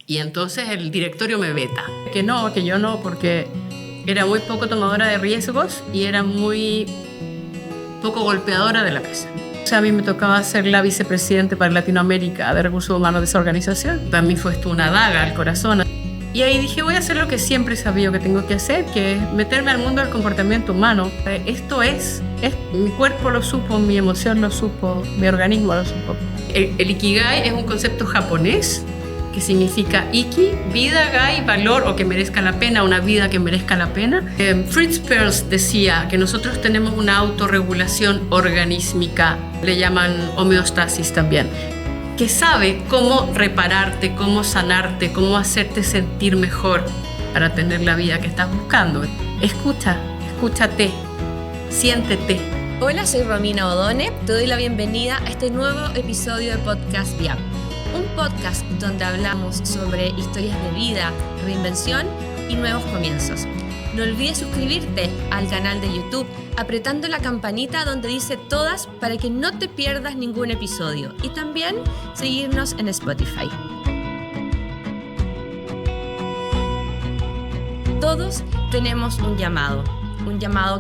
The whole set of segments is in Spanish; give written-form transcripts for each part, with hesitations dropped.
Y entonces el directorio me veta. Que yo no, porque era muy poco tomadora de riesgos y era muy poco golpeadora de la mesa. O sea, a mí me tocaba ser la vicepresidente para Latinoamérica de Recursos Humanos de esa organización. Para mí fue esto una daga al corazón. Y ahí dije, voy a hacer lo que siempre he sabido que tengo que hacer, que es meterme al mundo del comportamiento humano. Esto es mi cuerpo lo supo, mi emoción lo supo, mi organismo lo supo. El Ikigai es un concepto japonés que significa Iki, vida, Gai, valor o que merezca la pena, una vida que merezca la pena. Fritz Perls decía que nosotros tenemos una autorregulación organísmica, le llaman homeostasis también, que sabe cómo repararte, cómo sanarte, cómo hacerte sentir mejor para tener la vida que estás buscando. Escúchate, siéntete. Hola, soy Romina Odone, te doy la bienvenida a este nuevo episodio de Podcast Viap, un podcast donde hablamos sobre historias de vida, reinvención y nuevos comienzos. No olvides suscribirte al canal de YouTube apretando la campanita donde dice todas para que no te pierdas ningún episodio y también seguirnos en Spotify. Todos tenemos un llamado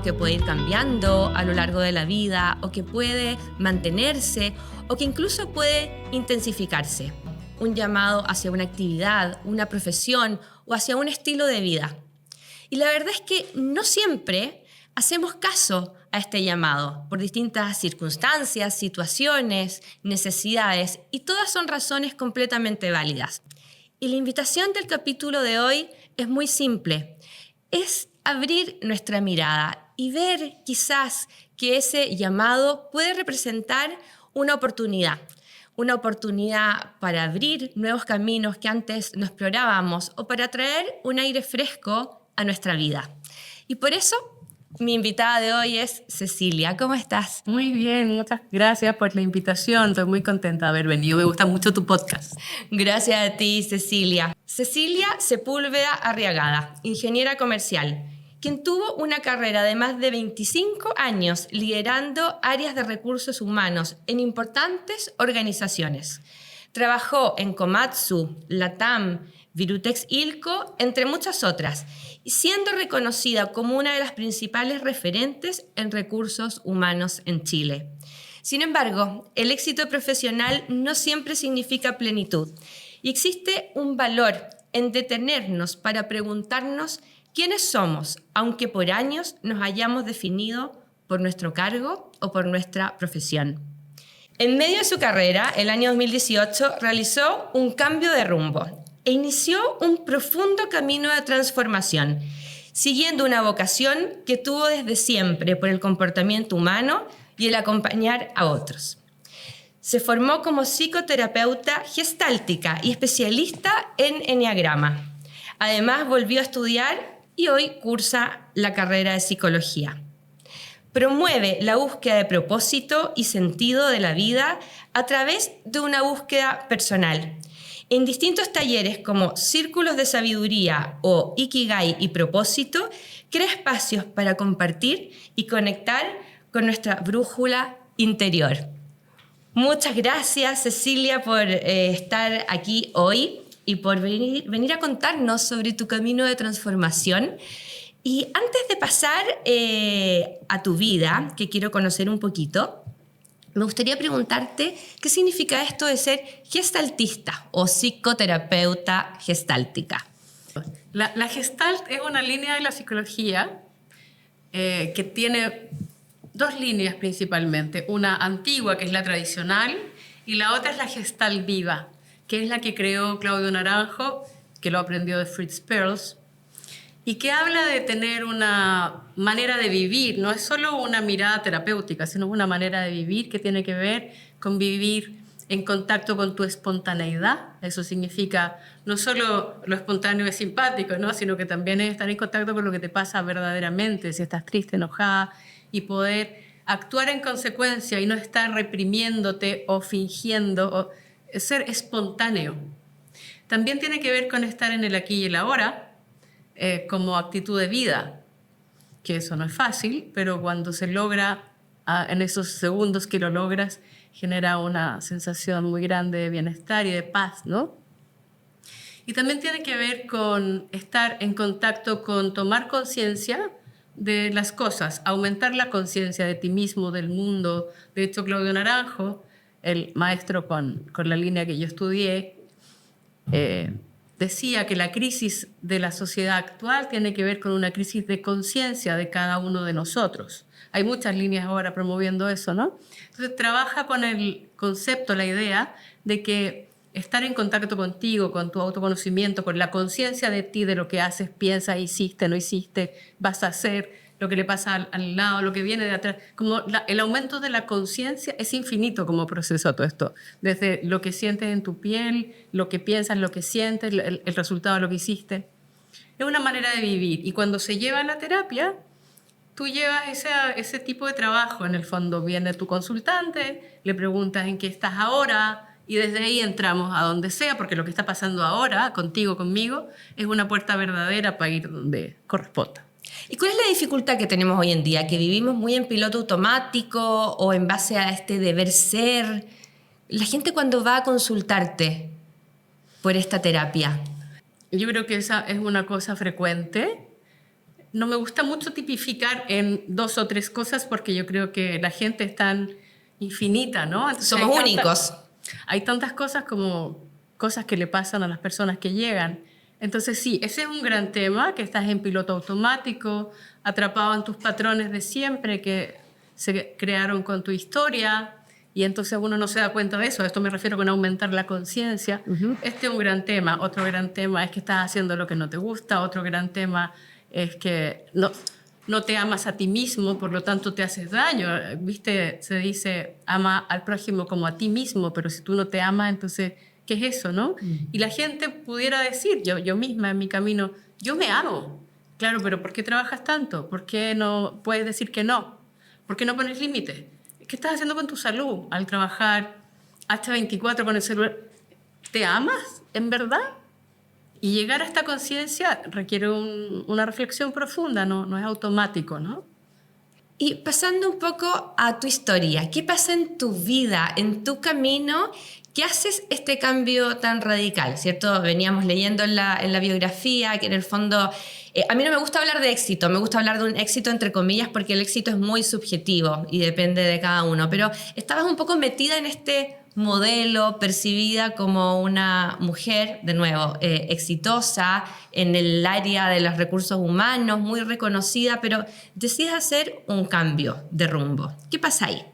que puede ir cambiando a lo largo de la vida o que puede mantenerse o que incluso puede intensificarse. Un llamado hacia una actividad, una profesión o hacia un estilo de vida. Y la verdad es que no siempre hacemos caso a este llamado por distintas circunstancias, situaciones, necesidades y todas son razones completamente válidas. Y la invitación del capítulo de hoy es muy simple. Es abrir nuestra mirada y ver quizás que ese llamado puede representar una oportunidad para abrir nuevos caminos que antes no explorábamos o para traer un aire fresco a nuestra vida. Y por eso mi invitada de hoy es Cecilia. ¿Cómo estás? Muy bien, muchas gracias por la invitación. Estoy muy contenta de haber venido. Me gusta mucho tu podcast. Gracias a ti, Cecilia. Cecilia Sepúlveda Arriagada, ingeniera comercial, quien tuvo una carrera de más de 25 años liderando áreas de recursos humanos en importantes organizaciones. Trabajó en Komatsu, Latam, Virutex Ilco, entre muchas otras, y siendo reconocida como una de las principales referentes en recursos humanos en Chile. Sin embargo, el éxito profesional no siempre significa plenitud, y existe un valor en detenernos para preguntarnos quiénes somos, aunque por años nos hayamos definido por nuestro cargo o por nuestra profesión. En medio de su carrera, el año 2018, realizó un cambio de rumbo e inició un profundo camino de transformación, siguiendo una vocación que tuvo desde siempre por el comportamiento humano y el acompañar a otros. Se formó como psicoterapeuta gestáltica y especialista en eneagrama. Además, volvió a estudiar y hoy cursa la carrera de psicología. Promueve la búsqueda de propósito y sentido de la vida a través de una búsqueda personal. En distintos talleres como Círculos de Sabiduría o Ikigai y Propósito, crea espacios para compartir y conectar con nuestra brújula interior. Muchas gracias, Cecilia, por estar aquí hoy y por venir a contarnos sobre tu camino de transformación. Y antes de pasar a tu vida, que quiero conocer un poquito, me gustaría preguntarte qué significa esto de ser gestaltista o psicoterapeuta gestáltica. La Gestalt es una línea de la psicología que tiene dos líneas principalmente. Una antigua, que es la tradicional, y la otra es la Gestalt viva, que es la que creó Claudio Naranjo, que lo aprendió de Fritz Perls, y que habla de tener una manera de vivir. No es solo una mirada terapéutica, sino una manera de vivir que tiene que ver con vivir en contacto con tu espontaneidad. Eso significa no solo lo espontáneo es simpático, ¿no? Sino que también es estar en contacto con lo que te pasa verdaderamente, si estás triste, enojada, y poder actuar en consecuencia y no estar reprimiéndote o fingiendo, o ser espontáneo. También tiene que ver con estar en el aquí y el ahora, como actitud de vida, que eso no es fácil, pero cuando se logra, en esos segundos que lo logras, genera una sensación muy grande de bienestar y de paz, ¿no? Y también tiene que ver con estar en contacto con tomar conciencia de las cosas, aumentar la conciencia de ti mismo, del mundo. De hecho, Claudio Naranjo, el maestro con la línea que yo estudié, decía que la crisis de la sociedad actual tiene que ver con una crisis de conciencia de cada uno de nosotros. Hay muchas líneas ahora promoviendo eso, ¿no? Entonces trabaja con el concepto, la idea de que estar en contacto contigo, con tu autoconocimiento, con la conciencia de ti, de lo que haces, piensas, hiciste, no hiciste, vas a hacer, lo que le pasa al lado, lo que viene de atrás. Como el aumento de la conciencia es infinito como proceso todo esto. Desde lo que sientes en tu piel, lo que piensas, lo que sientes, el resultado de lo que hiciste. Es una manera de vivir. Y cuando se lleva a la terapia, tú llevas ese tipo de trabajo. En el fondo viene tu consultante, le preguntas en qué estás ahora y desde ahí entramos a donde sea, porque lo que está pasando ahora, contigo, conmigo, es una puerta verdadera para ir donde corresponda. ¿Y cuál es la dificultad que tenemos hoy en día? ¿Que vivimos muy en piloto automático o en base a este deber ser? La gente cuando va a consultarte por esta terapia. Yo creo que esa es una cosa frecuente. No me gusta mucho tipificar en 2 o 3 cosas porque yo creo que la gente es tan infinita, ¿no? Entonces Somos únicos. Hay tantas cosas como cosas que le pasan a las personas que llegan. Entonces sí, ese es un gran tema, que estás en piloto automático, atrapado en tus patrones de siempre que se crearon con tu historia y entonces uno no se da cuenta de eso. A esto me refiero con aumentar la conciencia. Este es un gran tema. Otro gran tema es que estás haciendo lo que no te gusta. Otro gran tema es que no te amas a ti mismo, por lo tanto te haces daño. ¿Viste? Se dice, ama al prójimo como a ti mismo, pero si tú no te amas, entonces, ¿qué es eso, no? Y la gente pudiera decir, yo misma en mi camino, yo me amo. Claro, pero ¿por qué trabajas tanto? ¿Por qué no puedes decir que no? ¿Por qué no pones límites? ¿Qué estás haciendo con tu salud al trabajar hasta 24 con el celular? ¿Te amas en verdad? Y llegar a esta conciencia requiere una reflexión profunda, no es automático, ¿no? Y pasando un poco a tu historia, ¿qué pasa en tu vida, en tu camino? ¿Qué haces este cambio tan radical? ¿Cierto? Veníamos leyendo en la biografía que en el fondo... a mí no me gusta hablar de éxito, me gusta hablar de un éxito entre comillas porque el éxito es muy subjetivo y depende de cada uno, pero estabas un poco metida en este modelo, percibida como una mujer, de nuevo, exitosa en el área de los recursos humanos, muy reconocida, pero decides hacer un cambio de rumbo. ¿Qué pasa ahí?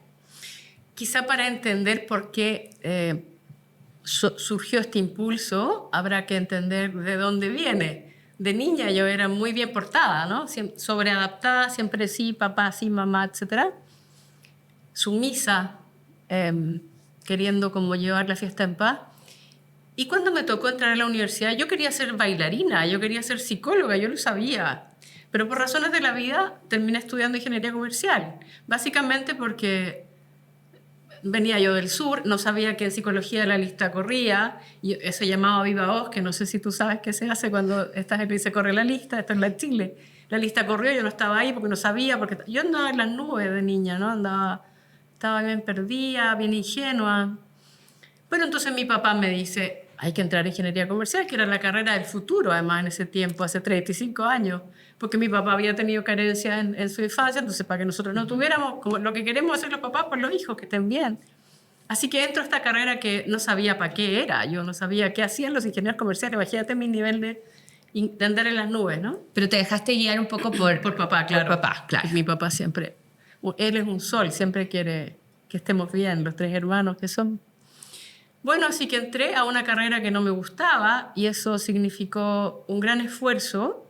Quizá para entender por qué surgió este impulso, habrá que entender de dónde viene. De niña yo era muy bien portada, ¿no? Sobreadaptada, siempre sí, papá sí, mamá, etc. Sumisa, queriendo como llevar la fiesta en paz. Y cuando me tocó entrar a la universidad, yo quería ser bailarina, yo quería ser psicóloga, yo lo sabía. Pero por razones de la vida terminé estudiando ingeniería comercial. Básicamente porque venía yo del sur, no sabía que en psicología la lista corría, y se llamaba Viva Voz, que no sé si tú sabes qué se hace cuando estás en y se corre la lista, esto es la Chile. La lista corrió, yo no estaba ahí porque no sabía, porque yo andaba en las nubes de niña, ¿no? Estaba bien perdida, bien ingenua. Bueno, entonces mi papá me dice, hay que entrar a ingeniería comercial, que era la carrera del futuro, además, en ese tiempo, hace 35 años, porque mi papá había tenido carencia en su infancia, entonces para que nosotros no tuviéramos como lo que queremos hacer los papás por los hijos, que estén bien. Así que entro a esta carrera que no sabía para qué era, yo no sabía qué hacían los ingenieros comerciales, imagínate mi nivel de andar en las nubes, ¿no? Pero te dejaste guiar un poco por papá, claro. Por papá, claro. Mi papá siempre, él es un sol, siempre quiere que estemos bien, los 3 hermanos que son. Bueno, así que entré a una carrera que no me gustaba y eso significó un gran esfuerzo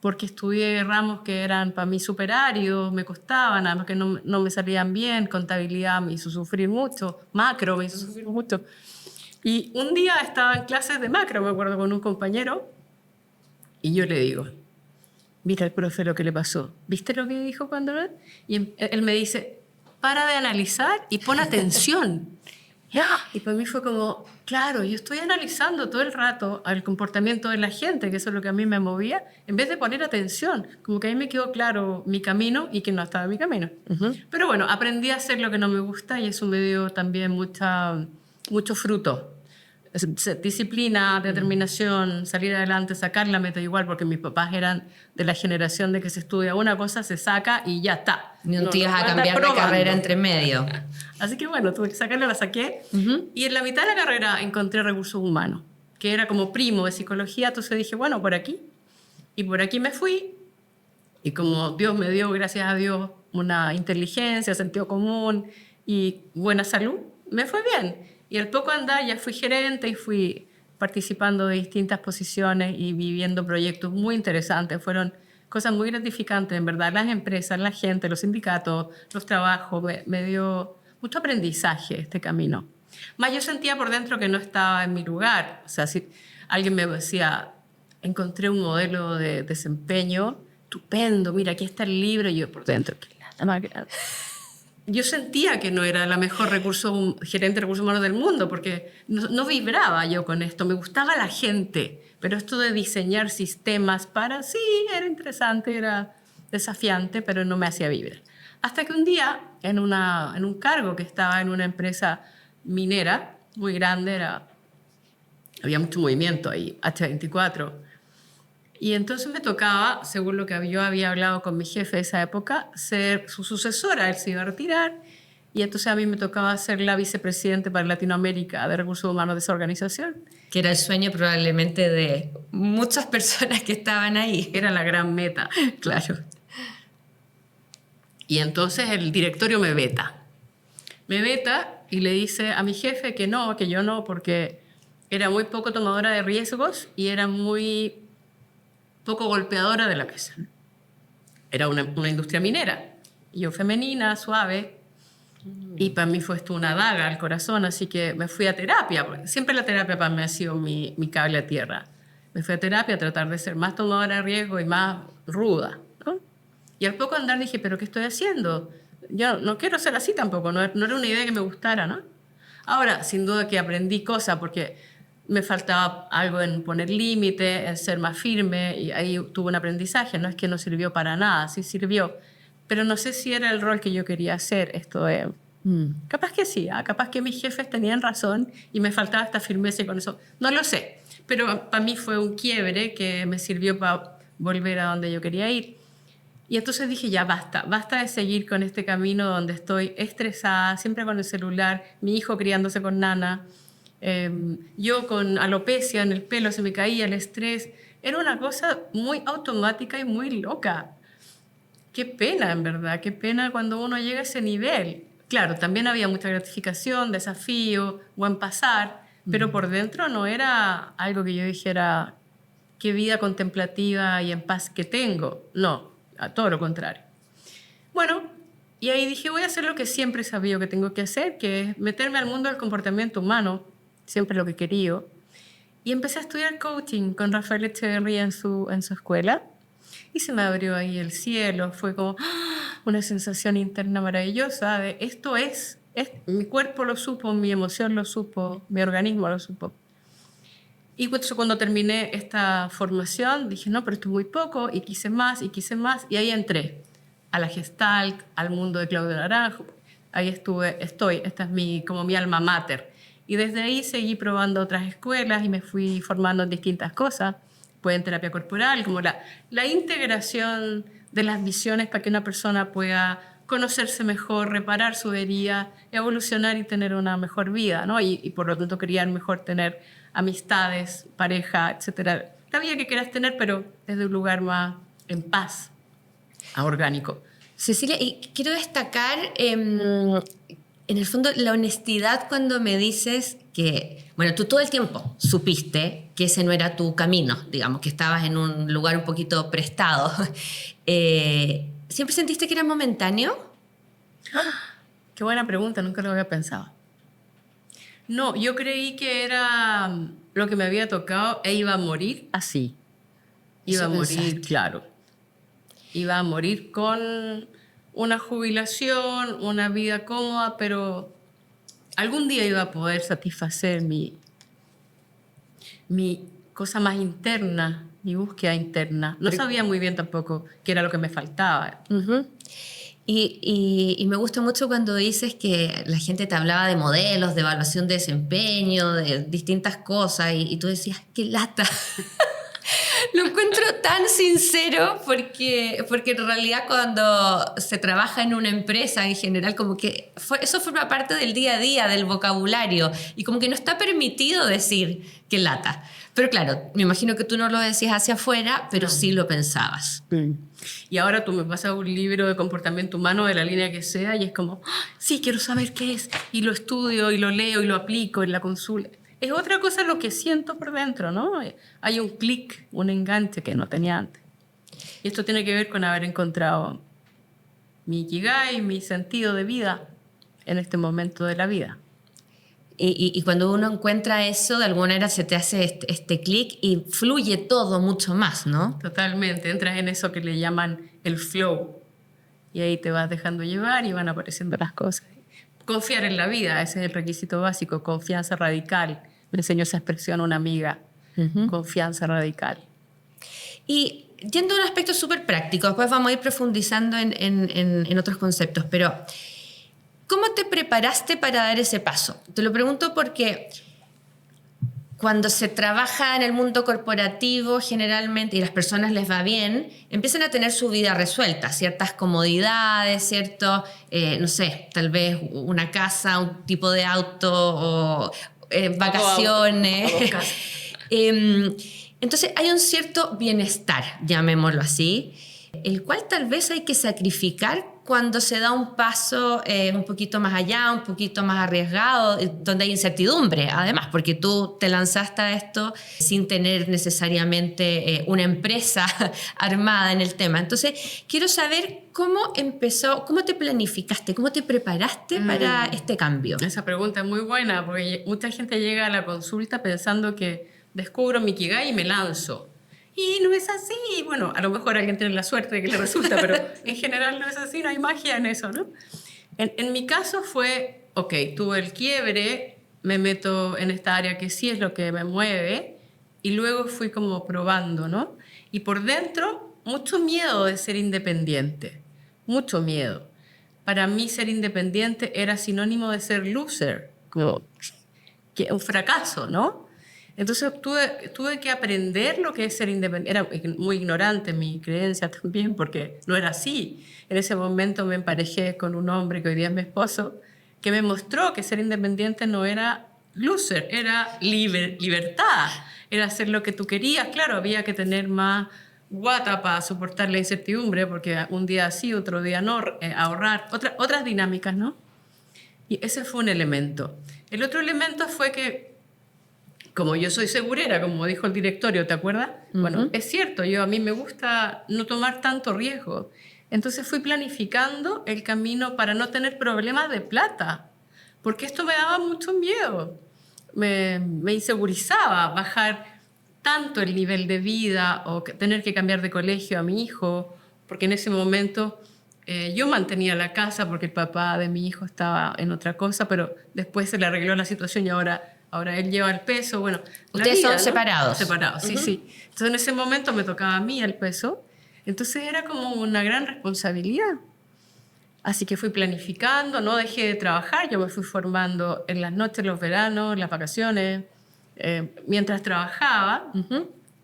porque estudié ramos que eran para mí superarios, me costaban, además que no me salían bien, contabilidad me hizo sufrir mucho, macro me hizo sufrir mucho. Y un día estaba en clases de macro, me acuerdo, con un compañero y yo le digo, mira el profe lo que le pasó, ¿viste lo que dijo cuando? Y él me dice, para de analizar y pon atención. Y para mí fue como, claro, yo estoy analizando todo el rato el comportamiento de la gente, que eso es lo que a mí me movía, en vez de poner atención, como que ahí me quedó claro mi camino y que no estaba en mi camino. Pero bueno, aprendí a hacer lo que no me gusta y eso me dio también mucho fruto. Disciplina, determinación, salir adelante, sacar la meta igual, porque mis papás eran de la generación de que se estudia una cosa, se saca y ya está. No te ibas voy a estar cambiar de probando. carrera entre medio. Así que bueno, tuve que sacarla, la saqué. Y en la mitad de la carrera encontré recursos humanos, que era como primo de psicología, entonces dije, bueno, por aquí. Y por aquí me fui. Y como Dios me dio, gracias a Dios, una inteligencia, sentido común y buena salud, me fue bien. Y al poco andar ya fui gerente y fui participando de distintas posiciones y viviendo proyectos muy interesantes. Fueron cosas muy gratificantes, en verdad. Las empresas, la gente, los sindicatos, los trabajos, me dio mucho aprendizaje este camino. Más yo sentía por dentro que no estaba en mi lugar. O sea, si alguien me decía, encontré un modelo de desempeño estupendo, mira, aquí está el libro, y yo por dentro, qué lata más grande. Yo sentía que no era la mejor gerente de recursos humanos del mundo, porque no vibraba yo con esto, me gustaba la gente, pero esto de diseñar sistemas sí, era interesante, era desafiante, pero no me hacía vibrar. Hasta que un día, en un cargo que estaba en una empresa minera muy grande, había mucho movimiento ahí, H24, y entonces me tocaba, según lo que yo había hablado con mi jefe de esa época, ser su sucesora. Él se iba a retirar y entonces a mí me tocaba ser la vicepresidente para Latinoamérica de Recursos Humanos de esa organización. Que era el sueño probablemente de muchas personas que estaban ahí. Era la gran meta, claro. Y entonces el directorio me veta. Me veta y le dice a mi jefe que yo no, porque era muy poco tomadora de riesgos y era muy poco golpeadora de la mesa. Era una industria minera. Yo femenina, suave, y para mí fue esto una daga al corazón, así que me fui a terapia. Porque siempre la terapia para mí ha sido mi cable a tierra. Me fui a terapia a tratar de ser más tomadora de riesgo y más ruda, ¿no? Y al poco andar dije, ¿pero qué estoy haciendo? Yo no quiero ser así tampoco, no era una idea que me gustara, ¿no? Ahora, sin duda que aprendí cosas, porque me faltaba algo en poner límite, en ser más firme, y ahí tuve un aprendizaje. No es que no sirvió para nada, sí sirvió, pero no sé si era el rol que yo quería hacer. Capaz que sí, capaz que mis jefes tenían razón y me faltaba esta firmeza y con eso, no lo sé, pero para mí fue un quiebre que me sirvió para volver a donde yo quería ir. Y entonces dije, ya basta de seguir con este camino donde estoy estresada, siempre con el celular, mi hijo criándose con nana, yo con alopecia en el pelo, se me caía el estrés. Era una cosa muy automática y muy loca. Qué pena, en verdad, qué pena cuando uno llega a ese nivel. Claro, también había mucha gratificación, desafío, buen pasar, pero por dentro no era algo que yo dijera, qué vida contemplativa y en paz que tengo. No, a todo lo contrario. Bueno, y ahí dije, voy a hacer lo que siempre he sabido que tengo que hacer, que es meterme al mundo del comportamiento humano, siempre lo que he querido. Y empecé a estudiar coaching con Rafael Echeverría en su escuela. Y se me abrió ahí el cielo. Fue como una sensación interna maravillosa de esto es, mi cuerpo lo supo, mi emoción lo supo, mi organismo lo supo. Y cuando terminé esta formación dije, no, pero esto es muy poco, y quise más, y ahí entré a la Gestalt, al mundo de Claudio Naranjo. Ahí estoy, esta es como mi alma mater. Y desde ahí seguí probando otras escuelas y me fui formando en distintas cosas, pues en terapia corporal, como la integración de las visiones para que una persona pueda conocerse mejor, reparar su herida, evolucionar y tener una mejor vida, ¿no? Y por lo tanto criar mejor, tener amistades, pareja, etcétera. La vida que quieras tener, pero desde un lugar más en paz, orgánico. Cecilia, y quiero destacar en el fondo la honestidad cuando me dices que, bueno, tú todo el tiempo supiste que ese no era tu camino, digamos, que estabas en un lugar un poquito prestado. ¿Siempre sentiste que era momentáneo? Qué buena pregunta, nunca lo había pensado. No, yo creí que era lo que me había tocado e iba a morir así. Iba a morir, claro. Iba a morir con una jubilación, una vida cómoda, pero algún día iba a poder satisfacer mi cosa más interna, mi búsqueda interna. No sabía muy bien tampoco qué era lo que me faltaba. Uh-huh. Y me gusta mucho cuando dices que la gente te hablaba de modelos, de evaluación de desempeño, de distintas cosas, y tú decías, qué lata. Lo encuentro tan sincero porque en realidad cuando se trabaja en una empresa en general como que eso forma parte del día a día, del vocabulario y como que no está permitido decir que lata. Pero claro, me imagino que tú no lo decías hacia afuera, pero sí lo pensabas. Y ahora tú me pasas un libro de comportamiento humano de la línea que sea y es como, ¡ah! Sí, quiero saber qué es y lo estudio y lo leo y lo aplico en la consulta. Es otra cosa lo que siento por dentro, ¿no? Hay un clic, un enganche que no tenía antes. Y esto tiene que ver con haber encontrado mi ikigai, mi sentido de vida en este momento de la vida. Y cuando uno encuentra eso, de alguna manera se te hace este clic y fluye todo mucho más, ¿no? Totalmente, entras en eso que le llaman el flow. Y ahí te vas dejando llevar y van apareciendo las cosas. Confiar en la vida, ese es el requisito básico, confianza radical. Me enseñó esa expresión una amiga, confianza radical. Y yendo a un aspecto súper práctico, después vamos a ir profundizando en otros conceptos, pero ¿cómo te preparaste para dar ese paso? Te lo pregunto porque cuando se trabaja en el mundo corporativo generalmente y las personas les va bien, empiezan a tener su vida resuelta, ciertas comodidades, cierto, no sé, tal vez una casa, un tipo de auto o vacaciones. Entonces hay un cierto bienestar, llamémoslo así, el cual tal vez hay que sacrificar cuando se da un paso un poquito más allá, un poquito más arriesgado, donde hay incertidumbre, además, porque tú te lanzaste a esto sin tener necesariamente una empresa armada en el tema. Entonces, quiero saber cómo empezó, cómo te planificaste, cómo te preparaste para este cambio. Esa pregunta es muy buena, porque mucha gente llega a la consulta pensando que descubro mi ikigai y me lanzo. Y no es así. Bueno, a lo mejor alguien tiene la suerte de que le resulta, pero en general no es así, no hay magia en eso, ¿no? En mi caso fue, ok, tuve el quiebre, me meto en esta área que sí es lo que me mueve, y luego fui como probando, ¿no? Y por dentro, mucho miedo de ser independiente, mucho miedo. Para mí ser independiente era sinónimo de ser loser, como que un fracaso, ¿no? Entonces tuve que aprender lo que es ser independiente. Era muy ignorante mi creencia también, porque no era así. En ese momento me emparejé con un hombre que hoy día es mi esposo, que me mostró que ser independiente no era loser, era libertad, era hacer lo que tú querías. Claro, había que tener más guata para soportar la incertidumbre, porque un día sí, otro día no, ahorrar, otras dinámicas, ¿no? Y ese fue un elemento. El otro elemento fue que como yo soy segurera, como dijo el directorio, ¿te acuerdas? Bueno, es cierto, a mí me gusta no tomar tanto riesgo. Entonces fui planificando el camino para no tener problemas de plata, porque esto me daba mucho miedo. Me insegurizaba bajar tanto el nivel de vida o tener que cambiar de colegio a mi hijo, porque en ese momento yo mantenía la casa porque el papá de mi hijo estaba en otra cosa, pero después se le arregló la situación y ahora él lleva el peso. Bueno, ustedes son, ¿no?, separados. Separados, sí, sí. Entonces en ese momento me tocaba a mí el peso. Entonces era como una gran responsabilidad. Así que fui planificando, no dejé de trabajar. Yo me fui formando en las noches, los veranos, en las vacaciones, mientras trabajaba,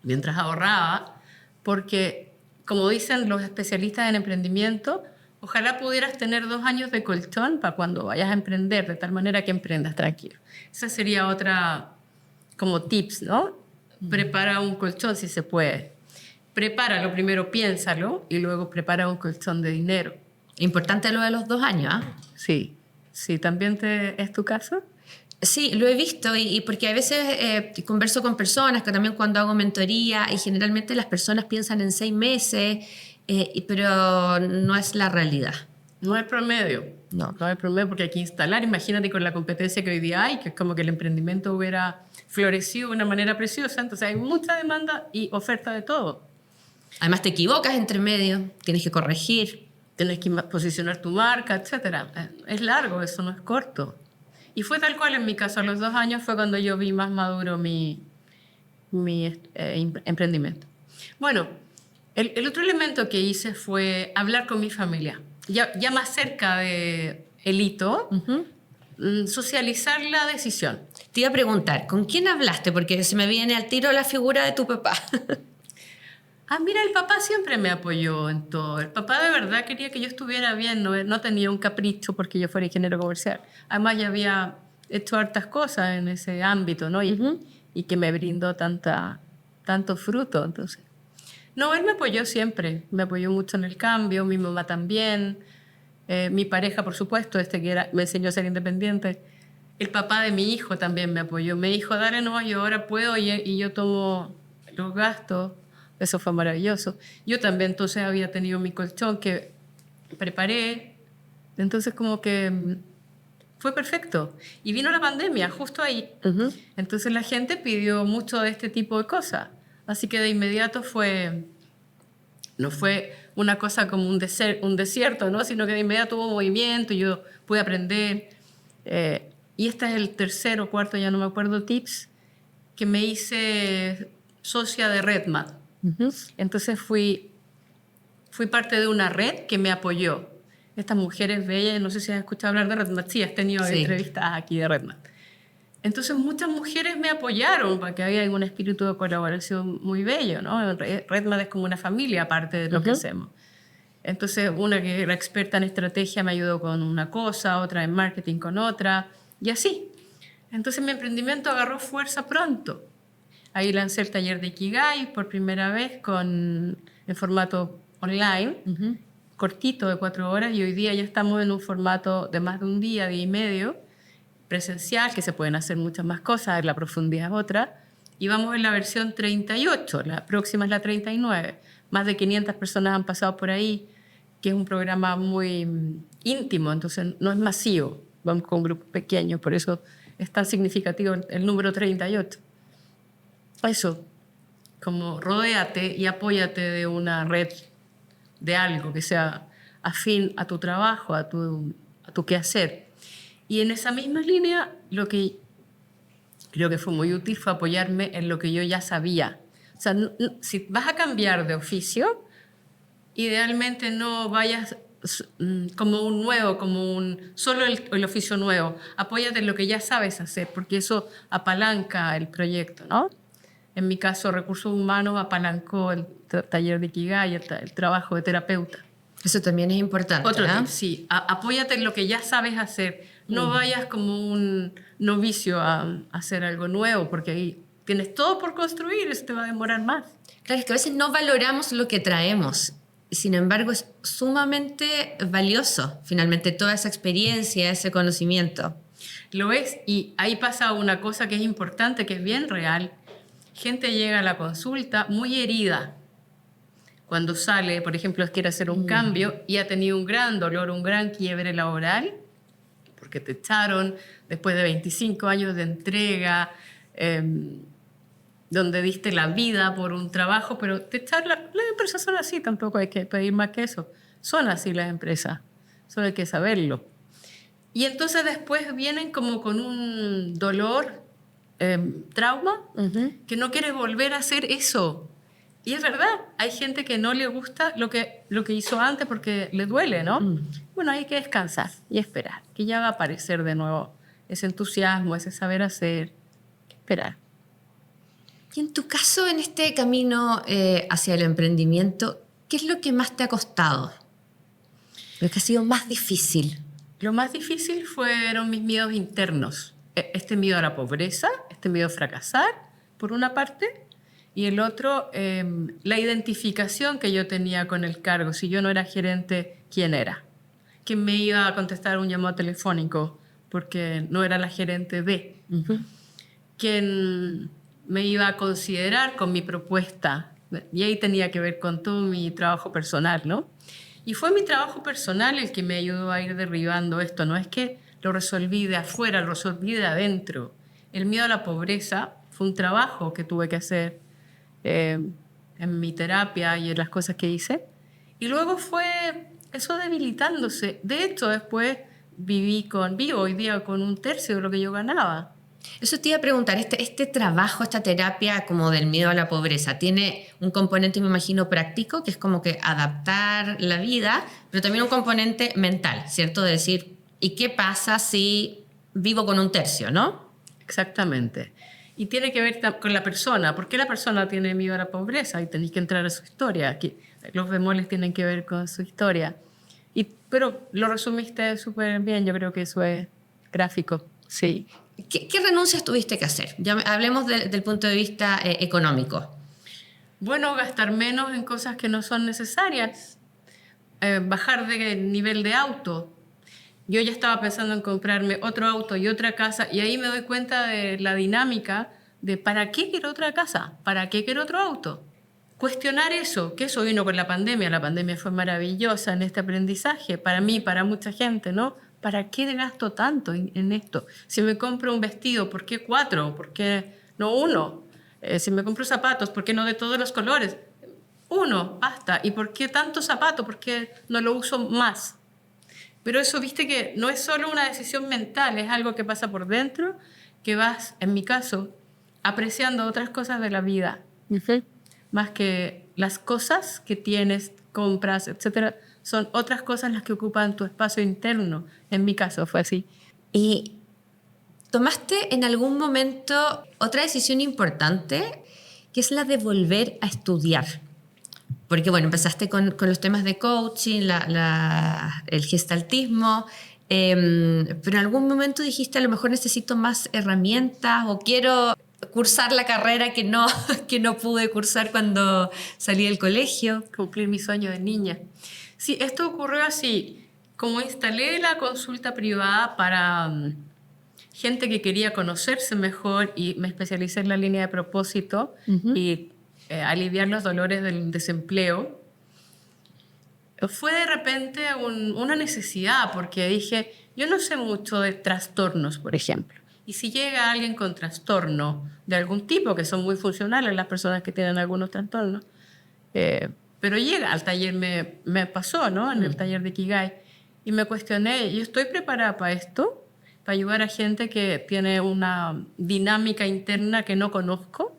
mientras ahorraba, porque como dicen los especialistas en emprendimiento, ojalá pudieras tener 2 años de colchón para cuando vayas a emprender, de tal manera que emprendas tranquilo. Esa sería otra, como tips, ¿no? Prepara un colchón si se puede. Prepáralo primero, piénsalo, y luego prepara un colchón de dinero. Importante lo de los 2 años, ¿ah? Sí, sí, ¿también es tu caso? Sí, lo he visto y porque a veces converso con personas, que también cuando hago mentoría, y generalmente las personas piensan en 6 meses, pero no es la realidad. No hay promedio. No hay promedio porque hay que instalar. Imagínate con la competencia que hoy día hay, que es como que el emprendimiento hubiera florecido de una manera preciosa. Entonces hay mucha demanda y oferta de todo. Además te equivocas entre medio, tienes que corregir. Tienes que posicionar tu marca, etc. Es largo, eso no es corto. Y fue tal cual en mi caso. A los 2 años fue cuando yo vi más maduro mi emprendimiento. Bueno, el otro elemento que hice fue hablar con mi familia. ya más cerca de el hito, Ujú. socializar la decisión. Te iba a preguntar, ¿con quién hablaste? Porque se me viene al tiro la figura de tu papá. Ah, mira, el papá siempre me apoyó en todo. El papá de verdad quería que yo estuviera bien, no tenía un capricho porque yo fuera ingeniero comercial. Además, ya había hecho hartas cosas en ese ámbito, ¿no? Y que me brindó tanto fruto, entonces. No, él me apoyó siempre, me apoyó mucho en el cambio, mi mamá también, mi pareja, por supuesto, me enseñó a ser independiente. El papá de mi hijo también me apoyó, me dijo, dale, no, yo ahora puedo y yo tomo los gastos, eso fue maravilloso. Yo también entonces había tenido mi colchón que preparé, entonces como que fue perfecto. Y vino la pandemia justo ahí. Ujú. Entonces la gente pidió mucho de este tipo de cosas. Así que de inmediato no fue una cosa como un desierto, ¿no? Sino que de inmediato hubo movimiento y yo pude aprender. Y este es el tercero o cuarto, ya no me acuerdo, tips, que me hice socia de RedMat. Entonces fui parte de una red que me apoyó. Estas mujeres bellas, no sé si has escuchado hablar de RedMat, sí, has tenido Sí. entrevistas aquí de RedMat. Entonces muchas mujeres me apoyaron para que haya un espíritu de colaboración muy bello, ¿no? RedMat es como una familia aparte de lo que hacemos. Entonces una que era experta en estrategia me ayudó con una cosa, otra en marketing con otra, y así. Entonces mi emprendimiento agarró fuerza pronto. Ahí lancé el taller de Ikigai por primera vez en formato online, cortito de 4 horas, y hoy día ya estamos en un formato de más de un día y medio, presencial, que se pueden hacer muchas más cosas, la profundidad es otra, y vamos en la versión 38, la próxima es la 39. Más de 500 personas han pasado por ahí, que es un programa muy íntimo, entonces no es masivo, vamos con grupos pequeños, por eso es tan significativo el número 38. Eso, como rodéate y apóyate de una red, de algo que sea afín a tu trabajo, a tu quehacer. Y en esa misma línea, lo que creo que fue muy útil fue apoyarme en lo que yo ya sabía. O sea, si vas a cambiar de oficio, idealmente no vayas como un nuevo, solo el oficio nuevo. Apóyate en lo que ya sabes hacer, porque eso apalanca el proyecto, ¿no? En mi caso, recursos humanos apalancó el taller de Ikigai, el trabajo de terapeuta. Eso también es importante, Otro ¿no? tip, sí. Apóyate en lo que ya sabes hacer. No vayas como un novicio a hacer algo nuevo, porque ahí tienes todo por construir, eso te va a demorar más. Claro, es que a veces no valoramos lo que traemos. Sin embargo, es sumamente valioso, finalmente, toda esa experiencia, ese conocimiento. Lo es, y ahí pasa una cosa que es importante, que es bien real. Gente llega a la consulta muy herida. Cuando sale, por ejemplo, quiere hacer un cambio y ha tenido un gran dolor, un gran quiebre laboral, porque te echaron después de 25 años de entrega, donde diste la vida por un trabajo, pero te echaron. Las empresas son así, tampoco hay que pedir más que eso. Son así las empresas, solo hay que saberlo. Y entonces después vienen como con un dolor, trauma, que no quieres volver a hacer eso. Y es verdad, hay gente que no le gusta lo que hizo antes porque le duele, ¿no? Bueno, hay que descansar y esperar, que ya va a aparecer de nuevo ese entusiasmo, ese saber hacer, esperar. Y en tu caso, en este camino hacia el emprendimiento, ¿qué es lo que más te ha costado? Lo que ha sido más difícil. Lo más difícil fueron mis miedos internos. Este miedo a la pobreza, este miedo a fracasar, por una parte, y el otro, la identificación que yo tenía con el cargo. Si yo no era gerente, ¿quién era? ¿Quién me iba a contestar un llamado telefónico? Porque no era la gerente de. ¿Quién me iba a considerar con mi propuesta? Y ahí tenía que ver con todo mi trabajo personal, ¿no? Y fue mi trabajo personal el que me ayudó a ir derribando esto. No es que lo resolví de afuera, lo resolví de adentro. El miedo a la pobreza fue un trabajo que tuve que hacer en mi terapia y en las cosas que hice. Y luego fue eso debilitándose. De hecho, después vivo hoy día con 1/3 de lo que yo ganaba. Eso te iba a preguntar, este trabajo, esta terapia como del miedo a la pobreza, ¿tiene un componente, me imagino, práctico, que es como que adaptar la vida, pero también un componente mental, ¿cierto? De decir, ¿y qué pasa si vivo con un tercio, no? Exactamente. Y tiene que ver con la persona. ¿Por qué la persona tiene miedo a la pobreza? Y tenéis que entrar a su historia. Aquí, los bemoles tienen que ver con su historia. Pero lo resumiste súper bien. Yo creo que eso es gráfico. Sí. ¿Qué renuncias tuviste que hacer? Ya hablemos del punto de vista económico. Bueno, gastar menos en cosas que no son necesarias. Bajar de nivel de auto. Yo ya estaba pensando en comprarme otro auto y otra casa, y ahí me doy cuenta de la dinámica de ¿para qué quiero otra casa? ¿Para qué quiero otro auto? Cuestionar eso, que eso vino con la pandemia. La pandemia fue maravillosa en este aprendizaje, para mí, para mucha gente, ¿no? ¿Para qué gasto tanto en esto? Si me compro un vestido, ¿por qué 4? ¿Por qué no 1? Si me compro zapatos, ¿por qué no de todos los colores? 1, basta. ¿Y por qué tantos zapatos? ¿Por qué no lo uso más? Pero eso, viste que no es solo una decisión mental, es algo que pasa por dentro, que vas, en mi caso, apreciando otras cosas de la vida, más que las cosas que tienes, compras, etcétera, son otras cosas las que ocupan tu espacio interno. En mi caso fue así. ¿Y tomaste en algún momento otra decisión importante, que es la de volver a estudiar? Porque, bueno, empezaste con los temas de coaching, el gestaltismo, pero en algún momento dijiste, a lo mejor necesito más herramientas o quiero cursar la carrera que no, que no pude cursar cuando salí del colegio. Cumplir mi sueño de niña. Sí, esto ocurrió así. Como instalé la consulta privada para gente que quería conocerse mejor y me especialicé en la línea de propósito y aliviar los dolores del desempleo, fue de repente una necesidad, porque dije, yo no sé mucho de trastornos, por ejemplo. Y si llega alguien con trastorno de algún tipo, que son muy funcionales las personas que tienen algunos trastornos, pero llega al taller, me pasó, ¿no? En el taller de Ikigai, y me cuestioné, ¿yo estoy preparada para esto? Para ayudar a gente que tiene una dinámica interna que no conozco,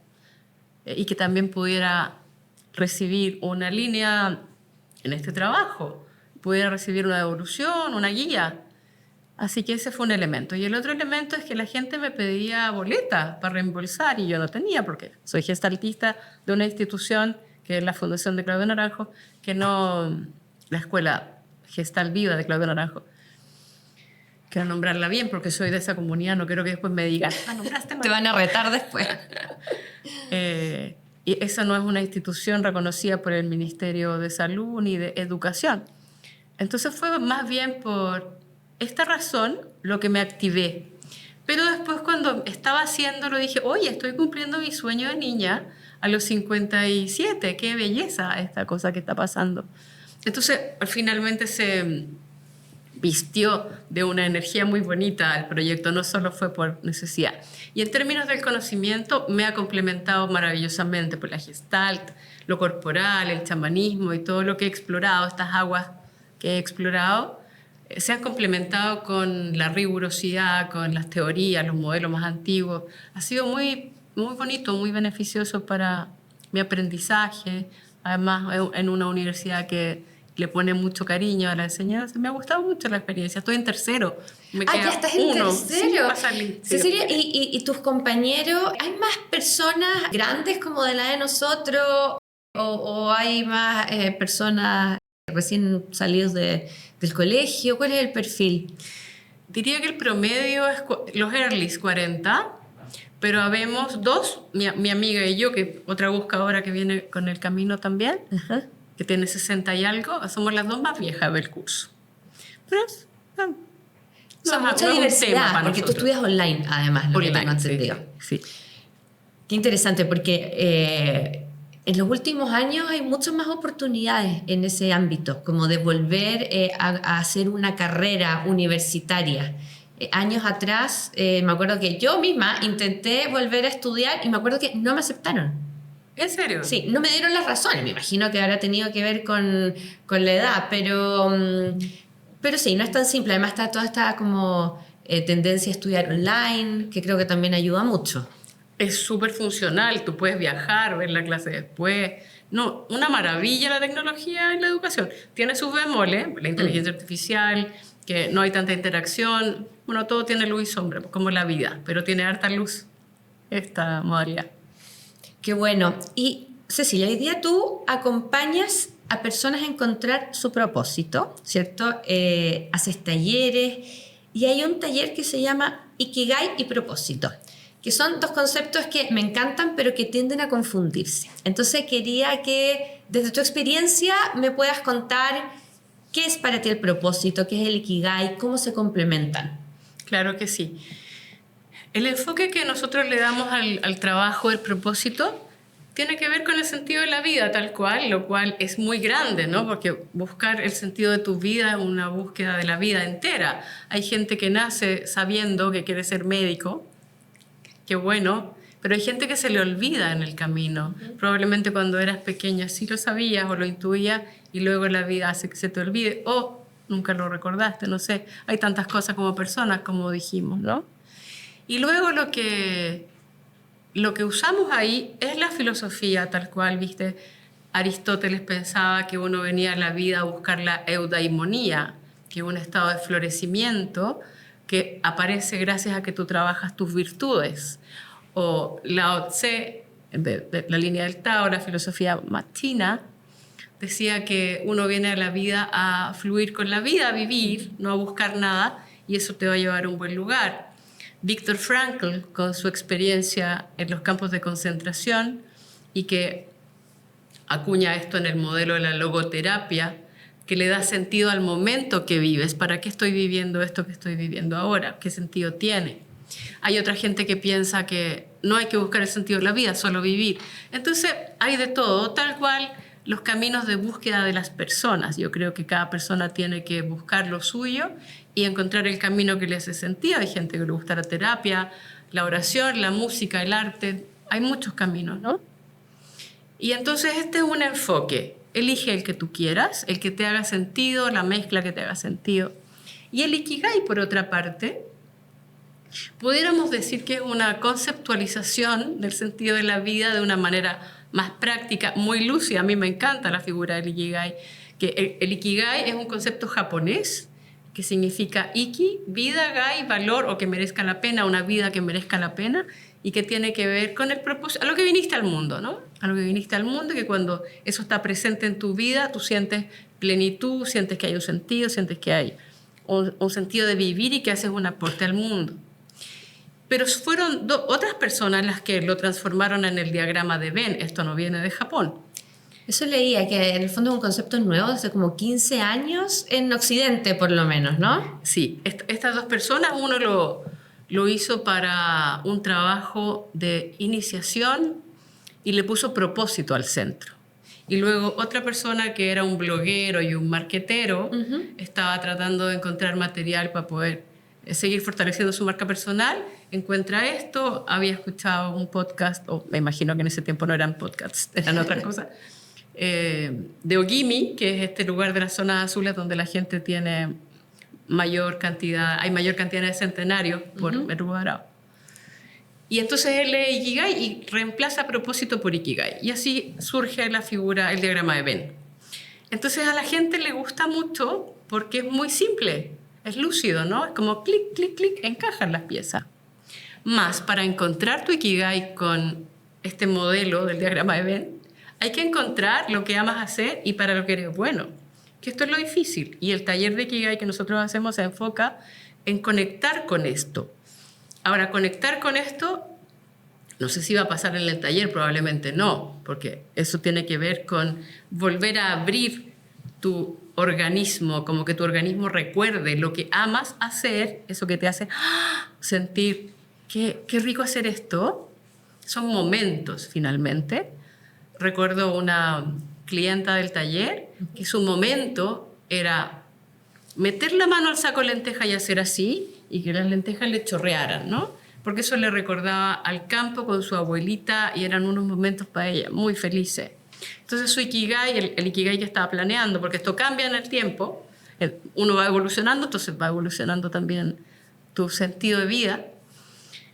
y que también pudiera recibir una línea en este trabajo, pudiera recibir una devolución, una guía. Así que ese fue un elemento. Y el otro elemento es que la gente me pedía boletas para reembolsar y yo no tenía, porque soy gestaltista de una institución que es la Fundación de Claudio Naranjo, que no la Escuela Gestal Viva de Claudio Naranjo. Quiero nombrarla bien porque soy de esa comunidad, no quiero que después me digan, nombraste mal. Te van a retar después. Y esa no es una institución reconocida por el Ministerio de Salud ni de Educación. Entonces fue más bien por esta razón lo que me activé. Pero después, cuando estaba haciéndolo, dije, oye, estoy cumpliendo mi sueño de niña a los 57. Qué belleza esta cosa que está pasando. Entonces finalmente se vistió de una energía muy bonita el proyecto, no solo fue por necesidad. Y en términos del conocimiento me ha complementado maravillosamente por la Gestalt, lo corporal, el chamanismo y todo lo que he explorado, estas aguas que he explorado, se han complementado con la rigurosidad, con las teorías, los modelos más antiguos. Ha sido muy, muy bonito, muy beneficioso para mi aprendizaje, además en una universidad que le pone mucho cariño a la enseñanza. Me ha gustado mucho la experiencia. Estoy en tercero. Ya estás en tercero. Sí, va a salir. Cecilia, ¿y tus compañeros, hay más personas grandes como de la de nosotros o hay más personas recién salidos del colegio? ¿Cuál es el perfil? Diría que el promedio es los earlys, 40, pero habemos dos, mi amiga y yo, que otra buscadora que viene con el camino también, que tiene 60 y algo, somos las dos más viejas del curso. Pero son mucha diversidad, porque tú estudias online, además, lo que tengo entendido. Sí. Qué interesante, porque en los últimos años hay muchas más oportunidades en ese ámbito, como de volver a hacer una carrera universitaria. Años atrás, me acuerdo que yo misma intenté volver a estudiar y me acuerdo que no me aceptaron. ¿En serio? Sí, no me dieron las razones. Me imagino que habrá tenido que ver con la edad, pero sí, no es tan simple. Además está toda esta como tendencia a estudiar online, que creo que también ayuda mucho. Es súper funcional, tú puedes viajar, ver la clase después. No, una maravilla la tecnología en la educación. Tiene sus bemoles, la inteligencia artificial, que no hay tanta interacción. Bueno, todo tiene luz y sombra, como la vida, pero tiene harta luz esta modalidad. Qué bueno. Y Cecilia, hoy día tú acompañas a personas a encontrar su propósito, ¿cierto? Haces talleres y hay un taller que se llama Ikigai y propósito, que son dos conceptos que me encantan pero que tienden a confundirse. Entonces quería que desde tu experiencia me puedas contar qué es para ti el propósito, qué es el Ikigai, cómo se complementan. Claro que sí. El enfoque que nosotros le damos al trabajo, el propósito, tiene que ver con el sentido de la vida, tal cual, lo cual es muy grande, ¿no? Porque buscar el sentido de tu vida es una búsqueda de la vida entera. Hay gente que nace sabiendo que quiere ser médico, qué bueno, pero hay gente que se le olvida en el camino. Probablemente cuando eras pequeña sí lo sabías o lo intuías y luego la vida hace que se te olvide o nunca lo recordaste, no sé. Hay tantas cosas como personas, como dijimos, ¿no? Y luego lo que usamos ahí es la filosofía tal cual, ¿viste? Aristóteles pensaba que uno venía a la vida a buscar la eudaimonía, que es un estado de florecimiento que aparece gracias a que tú trabajas tus virtudes. O Lao Tse, de la línea del Tao, la filosofía china, decía que uno viene a la vida a fluir con la vida, a vivir, no a buscar nada, y eso te va a llevar a un buen lugar. Viktor Frankl, con su experiencia en los campos de concentración y que acuña esto en el modelo de la logoterapia, que le da sentido al momento que vives. ¿Para qué estoy viviendo esto que estoy viviendo ahora? ¿Qué sentido tiene? Hay otra gente que piensa que no hay que buscar el sentido de la vida, solo vivir. Entonces hay de todo, tal cual los caminos de búsqueda de las personas. Yo creo que cada persona tiene que buscar lo suyo y encontrar el camino que le hace sentido. Hay gente que le gusta la terapia, la oración, la música, el arte. Hay muchos caminos, ¿no? Y entonces este es un enfoque. Elige el que tú quieras, el que te haga sentido, la mezcla que te haga sentido. Y el Ikigai, por otra parte, pudiéramos decir que es una conceptualización del sentido de la vida de una manera más práctica, muy lúcida. A mí me encanta la figura del Ikigai. Que el Ikigai es un concepto japonés que significa Iki, vida, Gai, valor o que merezca la pena, una vida que merezca la pena y que tiene que ver con el propósito, a lo que viniste al mundo, ¿no? A lo que viniste al mundo y que cuando eso está presente en tu vida, tú sientes plenitud, sientes que hay un sentido, sientes que hay un sentido de vivir y que haces un aporte al mundo. Pero fueron otras personas las que lo transformaron en el diagrama de Venn. Esto no viene de Japón. Eso leía, que en el fondo es un concepto nuevo hace como 15 años en Occidente, por lo menos, ¿no? Sí, estas dos personas, uno lo hizo para un trabajo de iniciación y le puso propósito al centro. Y luego otra persona que era un bloguero y un marquetero estaba tratando de encontrar material para poder seguir fortaleciendo su marca personal, encuentra esto, había escuchado un podcast, o me imagino que en ese tiempo no eran podcasts, eran otras cosas, de Ogimi, que es este lugar de las zonas azules donde la gente tiene hay mayor cantidad de centenarios por metro cuadrado. Y entonces él lee Ikigai y reemplaza propósito por Ikigai. Y así surge la figura, el diagrama de Venn. Entonces a la gente le gusta mucho porque es muy simple, es lúcido, ¿no? Es como clic, clic, clic, encajan las piezas. Más, para encontrar tu Ikigai con este modelo del diagrama de Venn, hay que encontrar lo que amas hacer y para lo que eres bueno. Que esto es lo difícil. Y el taller de Ikigai que nosotros hacemos se enfoca en conectar con esto. Ahora, conectar con esto, no sé si va a pasar en el taller, probablemente no, porque eso tiene que ver con volver a abrir tu organismo, como que tu organismo recuerde lo que amas hacer, eso que te hace sentir, qué rico hacer esto. Son momentos, finalmente. Recuerdo una clienta del taller que su momento era meter la mano al saco de lentejas y hacer así y que las lentejas le chorrearan, ¿no? Porque eso le recordaba al campo con su abuelita y eran unos momentos para ella muy felices. Entonces su Ikigai, el Ikigai que estaba planeando, porque esto cambia en el tiempo, uno va evolucionando, entonces va evolucionando también tu sentido de vida.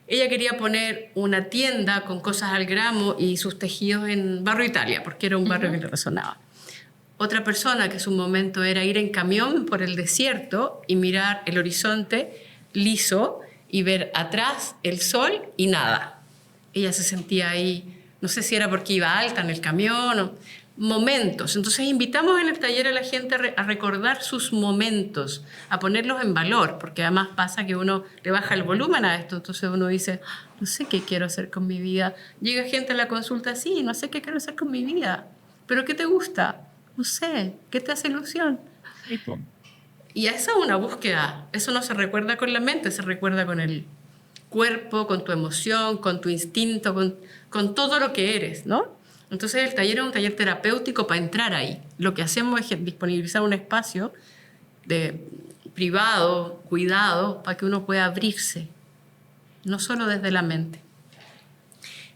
Ella quería poner una tienda con cosas al gramo y sus tejidos en Barrio Italia, porque era un barrio que le resonaba. Otra persona que su momento era ir en camión por el desierto y mirar el horizonte liso y ver atrás el sol y nada. Ella se sentía ahí, no sé si era porque iba alta en el camión o momentos. Entonces invitamos en el taller a la gente a recordar sus momentos, a ponerlos en valor, porque además pasa que uno le baja el volumen a esto, entonces uno dice, no sé qué quiero hacer con mi vida. Llega gente a la consulta, sí, no sé qué quiero hacer con mi vida, pero ¿qué te gusta? No sé, ¿qué te hace ilusión? Y esa es una búsqueda, eso no se recuerda con la mente, se recuerda con el cuerpo, con tu emoción, con tu instinto, con todo lo que eres, ¿no? Entonces el taller es un taller terapéutico para entrar ahí. Lo que hacemos es disponibilizar un espacio privado, cuidado, para que uno pueda abrirse, no solo desde la mente.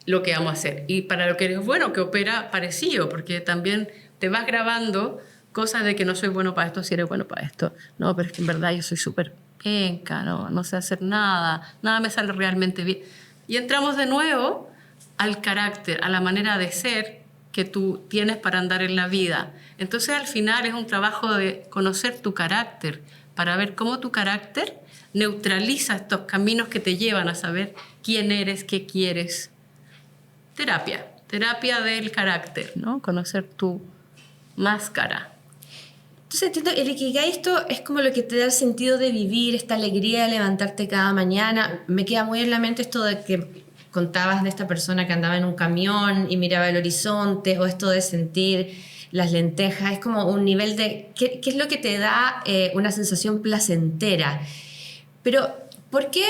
Lo que vamos a hacer. Y para lo que eres bueno, que opera parecido, porque también te vas grabando cosas de que no soy bueno para esto, si eres bueno para esto. No, pero es que en verdad yo soy súper penca, no sé hacer nada me sale realmente bien. Y entramos de nuevo al carácter, a la manera de ser que tú tienes para andar en la vida. Entonces al final es un trabajo de conocer tu carácter, para ver cómo tu carácter neutraliza estos caminos que te llevan a saber quién eres, qué quieres. Terapia del carácter, ¿no? Conocer tu máscara. Entonces entiendo, el Ikigai, esto es como lo que te da el sentido de vivir, esta alegría de levantarte cada mañana. Me queda muy en la mente esto de que contabas de esta persona que andaba en un camión y miraba el horizonte, o esto de sentir las lentejas. Es como un nivel de... ¿Qué es lo que te da una sensación placentera? Pero, ¿por qué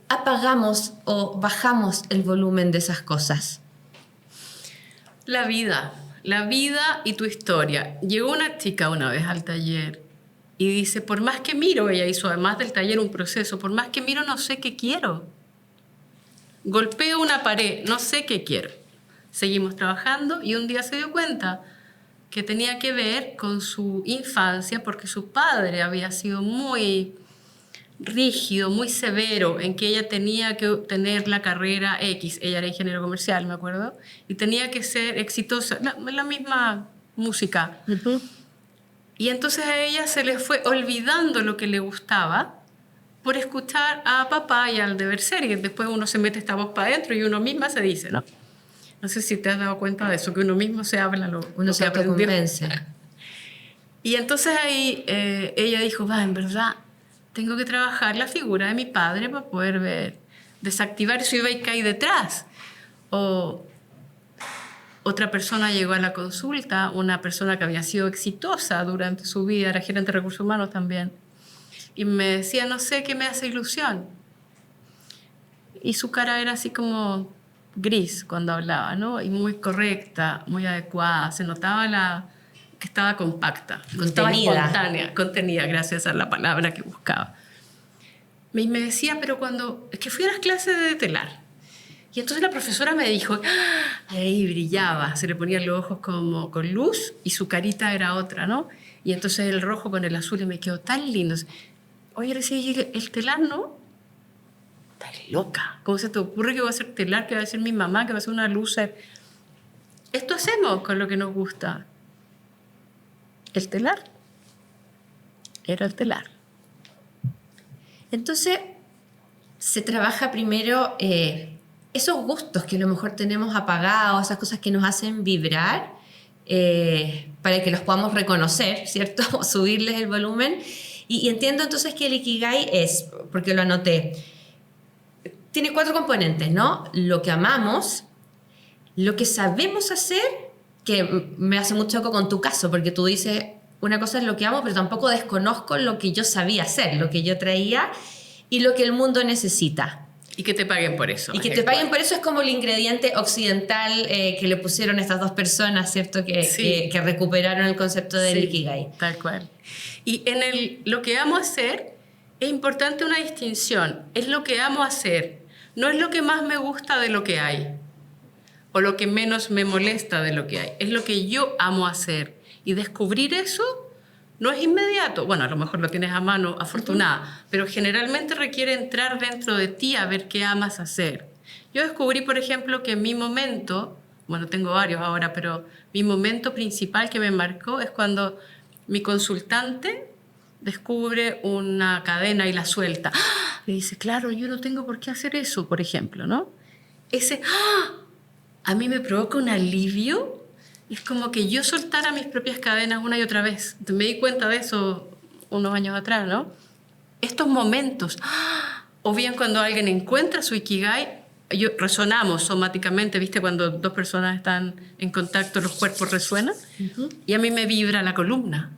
apagamos o bajamos el volumen de esas cosas? La vida y tu historia. Llegó una chica una vez al taller y dice, por más que miro, ella hizo además del taller un proceso, por más que miro no sé qué quiero. Golpeo una pared, no sé qué quiero. Seguimos trabajando y un día se dio cuenta que tenía que ver con su infancia, porque su padre había sido muy rígido, muy severo, en que ella tenía que tener la carrera X, ella era ingeniero comercial, me acuerdo, y tenía que ser exitosa, la misma música. Uh-huh. Y entonces a ella se le fue olvidando lo que le gustaba por escuchar a papá y al deber ser, y después uno se mete esta voz para adentro y uno misma se dice, ¿no? No sé si te has dado cuenta de eso, que uno mismo se habla uno se autoconvence. Y entonces ahí ella dijo, en verdad, tengo que trabajar la figura de mi padre para poder ver, desactivar eso y que hay detrás. O otra persona llegó a la consulta, una persona que había sido exitosa durante su vida, era gerente de recursos humanos también, y me decía, no sé qué me hace ilusión. Y su cara era así como gris cuando hablaba, ¿no? Y muy correcta, muy adecuada, se notaba que estaba compacta, estaba espontánea, contenida, gracias a la palabra que buscaba. Y me decía, pero es que fui a las clases de telar, y entonces la profesora me dijo, y ahí brillaba, se le ponían los ojos como con luz y su carita era otra, ¿no? Y entonces el rojo con el azul y me quedó tan lindo. Oye, le decía, el telar, ¿no? Estás loca. ¿Cómo se te ocurre que va a ser telar, que va a ser mi mamá, que va a ser una lucer? Esto hacemos con lo que nos gusta. El telar era el telar. Entonces, se trabaja primero esos gustos que a lo mejor tenemos apagados, esas cosas que nos hacen vibrar, para que los podamos reconocer, ¿cierto? O subirles el volumen. Y entiendo entonces que el Ikigai es, porque lo anoté, tiene 4 componentes, ¿no? Lo que amamos, lo que sabemos hacer, que me hace mucho eco con tu caso, porque tú dices, una cosa es lo que amo, pero tampoco desconozco lo que yo sabía hacer, lo que yo traía y lo que el mundo necesita. Y que te paguen por eso. Y que te paguen por eso es como el ingrediente occidental que le pusieron estas 2 personas, ¿cierto? Que recuperaron el concepto del Ikigai. Tal cual. Y en lo que amo hacer, es importante una distinción. Es lo que amo hacer. No es lo que más me gusta de lo que hay. O lo que menos me molesta de lo que hay. Es lo que yo amo hacer. Y descubrir eso No es inmediato, bueno, a lo mejor lo tienes a mano, afortunada, pero generalmente requiere entrar dentro de ti a ver qué amas hacer. Yo descubrí, por ejemplo, que mi momento, bueno, tengo varios ahora, pero mi momento principal que me marcó es cuando mi consultante descubre una cadena y la suelta. ¡Ah! Y dice, claro, yo no tengo por qué hacer eso, por ejemplo, ¿no? Ese, ¡ah! A mí me provoca un alivio. Es como que yo soltara mis propias cadenas una y otra vez. Entonces, me di cuenta de eso unos años atrás, ¿no? Estos momentos, ¡ah! O bien cuando alguien encuentra su Ikigai, resonamos somáticamente, ¿viste? Cuando dos personas están en contacto, los cuerpos resuenan, y a mí me vibra la columna.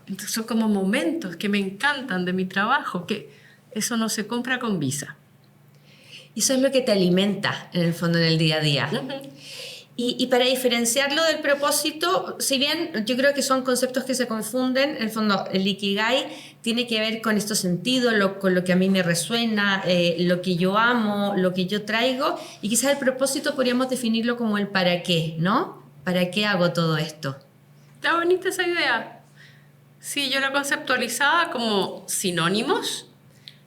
Entonces son como momentos que me encantan de mi trabajo, que eso no se compra con visa. Y eso es lo que te alimenta, en el fondo, en el día a día. Y para diferenciarlo del propósito, si bien yo creo que son conceptos que se confunden, en el fondo el Ikigai tiene que ver con estos sentidos, con lo que a mí me resuena, lo que yo amo, lo que yo traigo, y quizás el propósito podríamos definirlo como el para qué, ¿no? ¿Para qué hago todo esto? Está bonita esa idea. Sí, yo la conceptualizaba como sinónimos.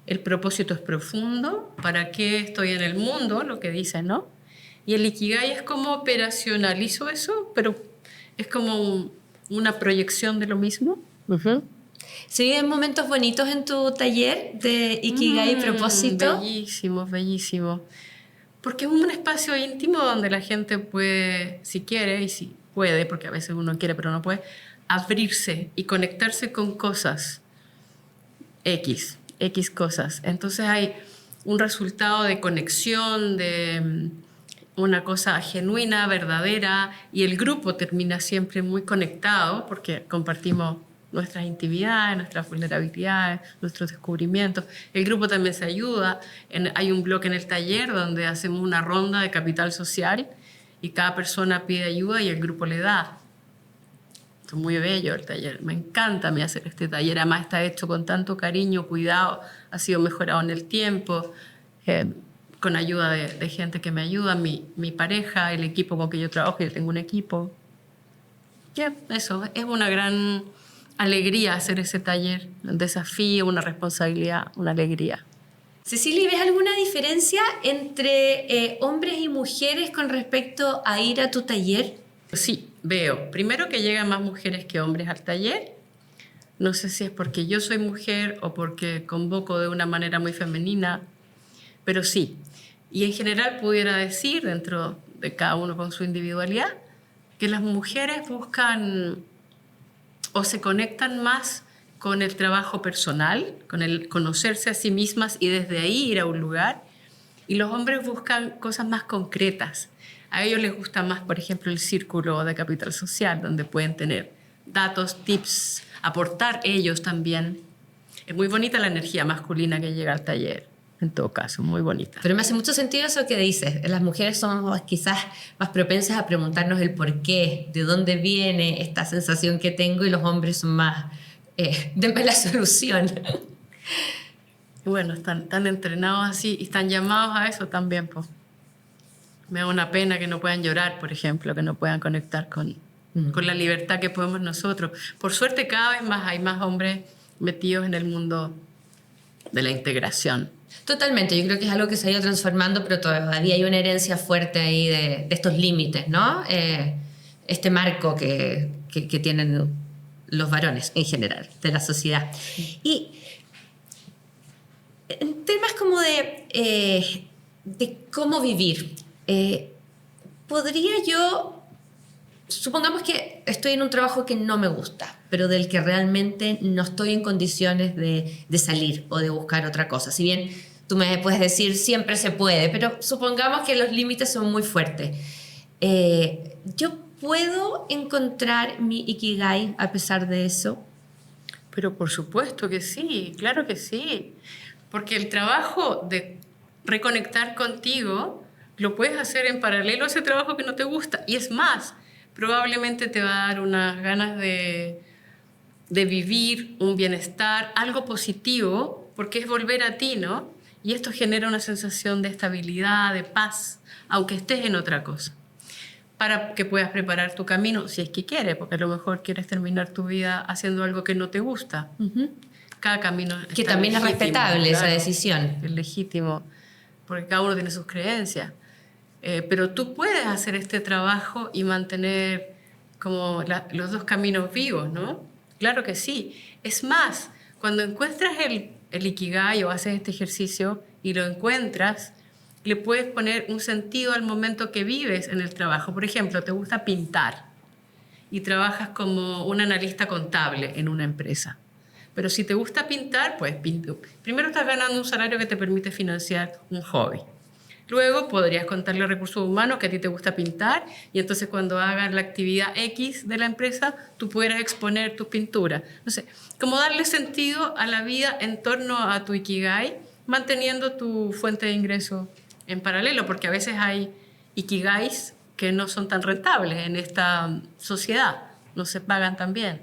El propósito es profundo. ¿Para qué estoy en el mundo? Lo que dice, ¿no? Y el Ikigai es como operacionalizo eso, pero es como una proyección de lo mismo. ¿Se viven momentos bonitos en tu taller de Ikigai y propósito? Bellísimo, bellísimo. Porque es un espacio íntimo donde la gente puede, si quiere, y si puede, porque a veces uno quiere pero no puede, abrirse y conectarse con cosas X cosas. Entonces hay un resultado de conexión, de una cosa genuina, verdadera, y el grupo termina siempre muy conectado porque compartimos nuestras intimidades, nuestras vulnerabilidades, nuestros descubrimientos. El grupo también se ayuda. Hay un bloque en el taller donde hacemos una ronda de capital social y cada persona pide ayuda y el grupo le da. Es muy bello el taller. Me encanta a mí hacer este taller. Además está hecho con tanto cariño, cuidado, ha sido mejorado en el tiempo. Con ayuda de gente que me ayuda, mi pareja, el equipo con que yo trabajo, yo tengo un equipo. Eso, es una gran alegría hacer ese taller, un desafío, una responsabilidad, una alegría. Cecilia, ¿ves alguna diferencia entre hombres y mujeres con respecto a ir a tu taller? Sí, veo. Primero que llegan más mujeres que hombres al taller. No sé si es porque yo soy mujer o porque convoco de una manera muy femenina, pero sí. Y en general pudiera decir, dentro de cada uno con su individualidad, que las mujeres buscan o se conectan más con el trabajo personal, con el conocerse a sí mismas y desde ahí ir a un lugar. Y los hombres buscan cosas más concretas. A ellos les gusta más, por ejemplo, el círculo de capital social, donde pueden tener datos, tips, aportar ellos también. Es muy bonita la energía masculina que llega al taller. En todo caso, muy bonita. Pero me hace mucho sentido eso que dices. Las mujeres somos quizás más propensas a preguntarnos el por qué, de dónde viene esta sensación que tengo, y los hombres son más, denme la solución. Bueno, están entrenados así y están llamados a eso también, pues. Me da una pena que no puedan llorar, por ejemplo, que no puedan conectar con la libertad que podemos nosotros. Por suerte, cada vez más hay más hombres metidos en el mundo de la integración. Totalmente, yo creo que es algo que se ha ido transformando, pero todavía hay una herencia fuerte ahí de estos límites, ¿no? Este marco que tienen los varones en general de la sociedad. Y en temas como de cómo vivir, podría yo, supongamos que estoy en un trabajo que no me gusta, pero del que realmente no estoy en condiciones de salir o de buscar otra cosa. Si bien tú me puedes decir siempre se puede, pero supongamos que los límites son muy fuertes. ¿Yo puedo encontrar mi Ikigai a pesar de eso? Pero por supuesto que sí, claro que sí. Porque el trabajo de reconectar contigo lo puedes hacer en paralelo a ese trabajo que no te gusta. Y es más, probablemente te va a dar unas ganas de vivir, un bienestar, algo positivo, porque es volver a ti, ¿no? Y esto genera una sensación de estabilidad, de paz, aunque estés en otra cosa. para que puedas preparar tu camino, si es que quieres, porque a lo mejor quieres terminar tu vida haciendo algo que no te gusta. Cada camino Que está también es legítimo, respetable esa claro, decisión. es legítimo, porque cada uno tiene sus creencias. Pero tú puedes hacer este trabajo y mantener como los dos caminos vivos, ¿no? Claro que sí. Es más, cuando encuentras el Ikigai o haces este ejercicio y lo encuentras, le puedes poner un sentido al momento que vives en el trabajo. Por ejemplo, te gusta pintar y trabajas como un analista contable en una empresa. Pero si te gusta pintar, pues primero estás ganando un salario que te permite financiar un hobby. Luego podrías contarle a recursos humanos que a ti te gusta pintar y entonces cuando hagas la actividad X de la empresa, tú pudieras exponer tus pinturas. No sé, como darle sentido a la vida en torno a tu Ikigai, manteniendo tu fuente de ingreso en paralelo, porque a veces hay Ikigais que no son tan rentables en esta sociedad, no se pagan tan bien.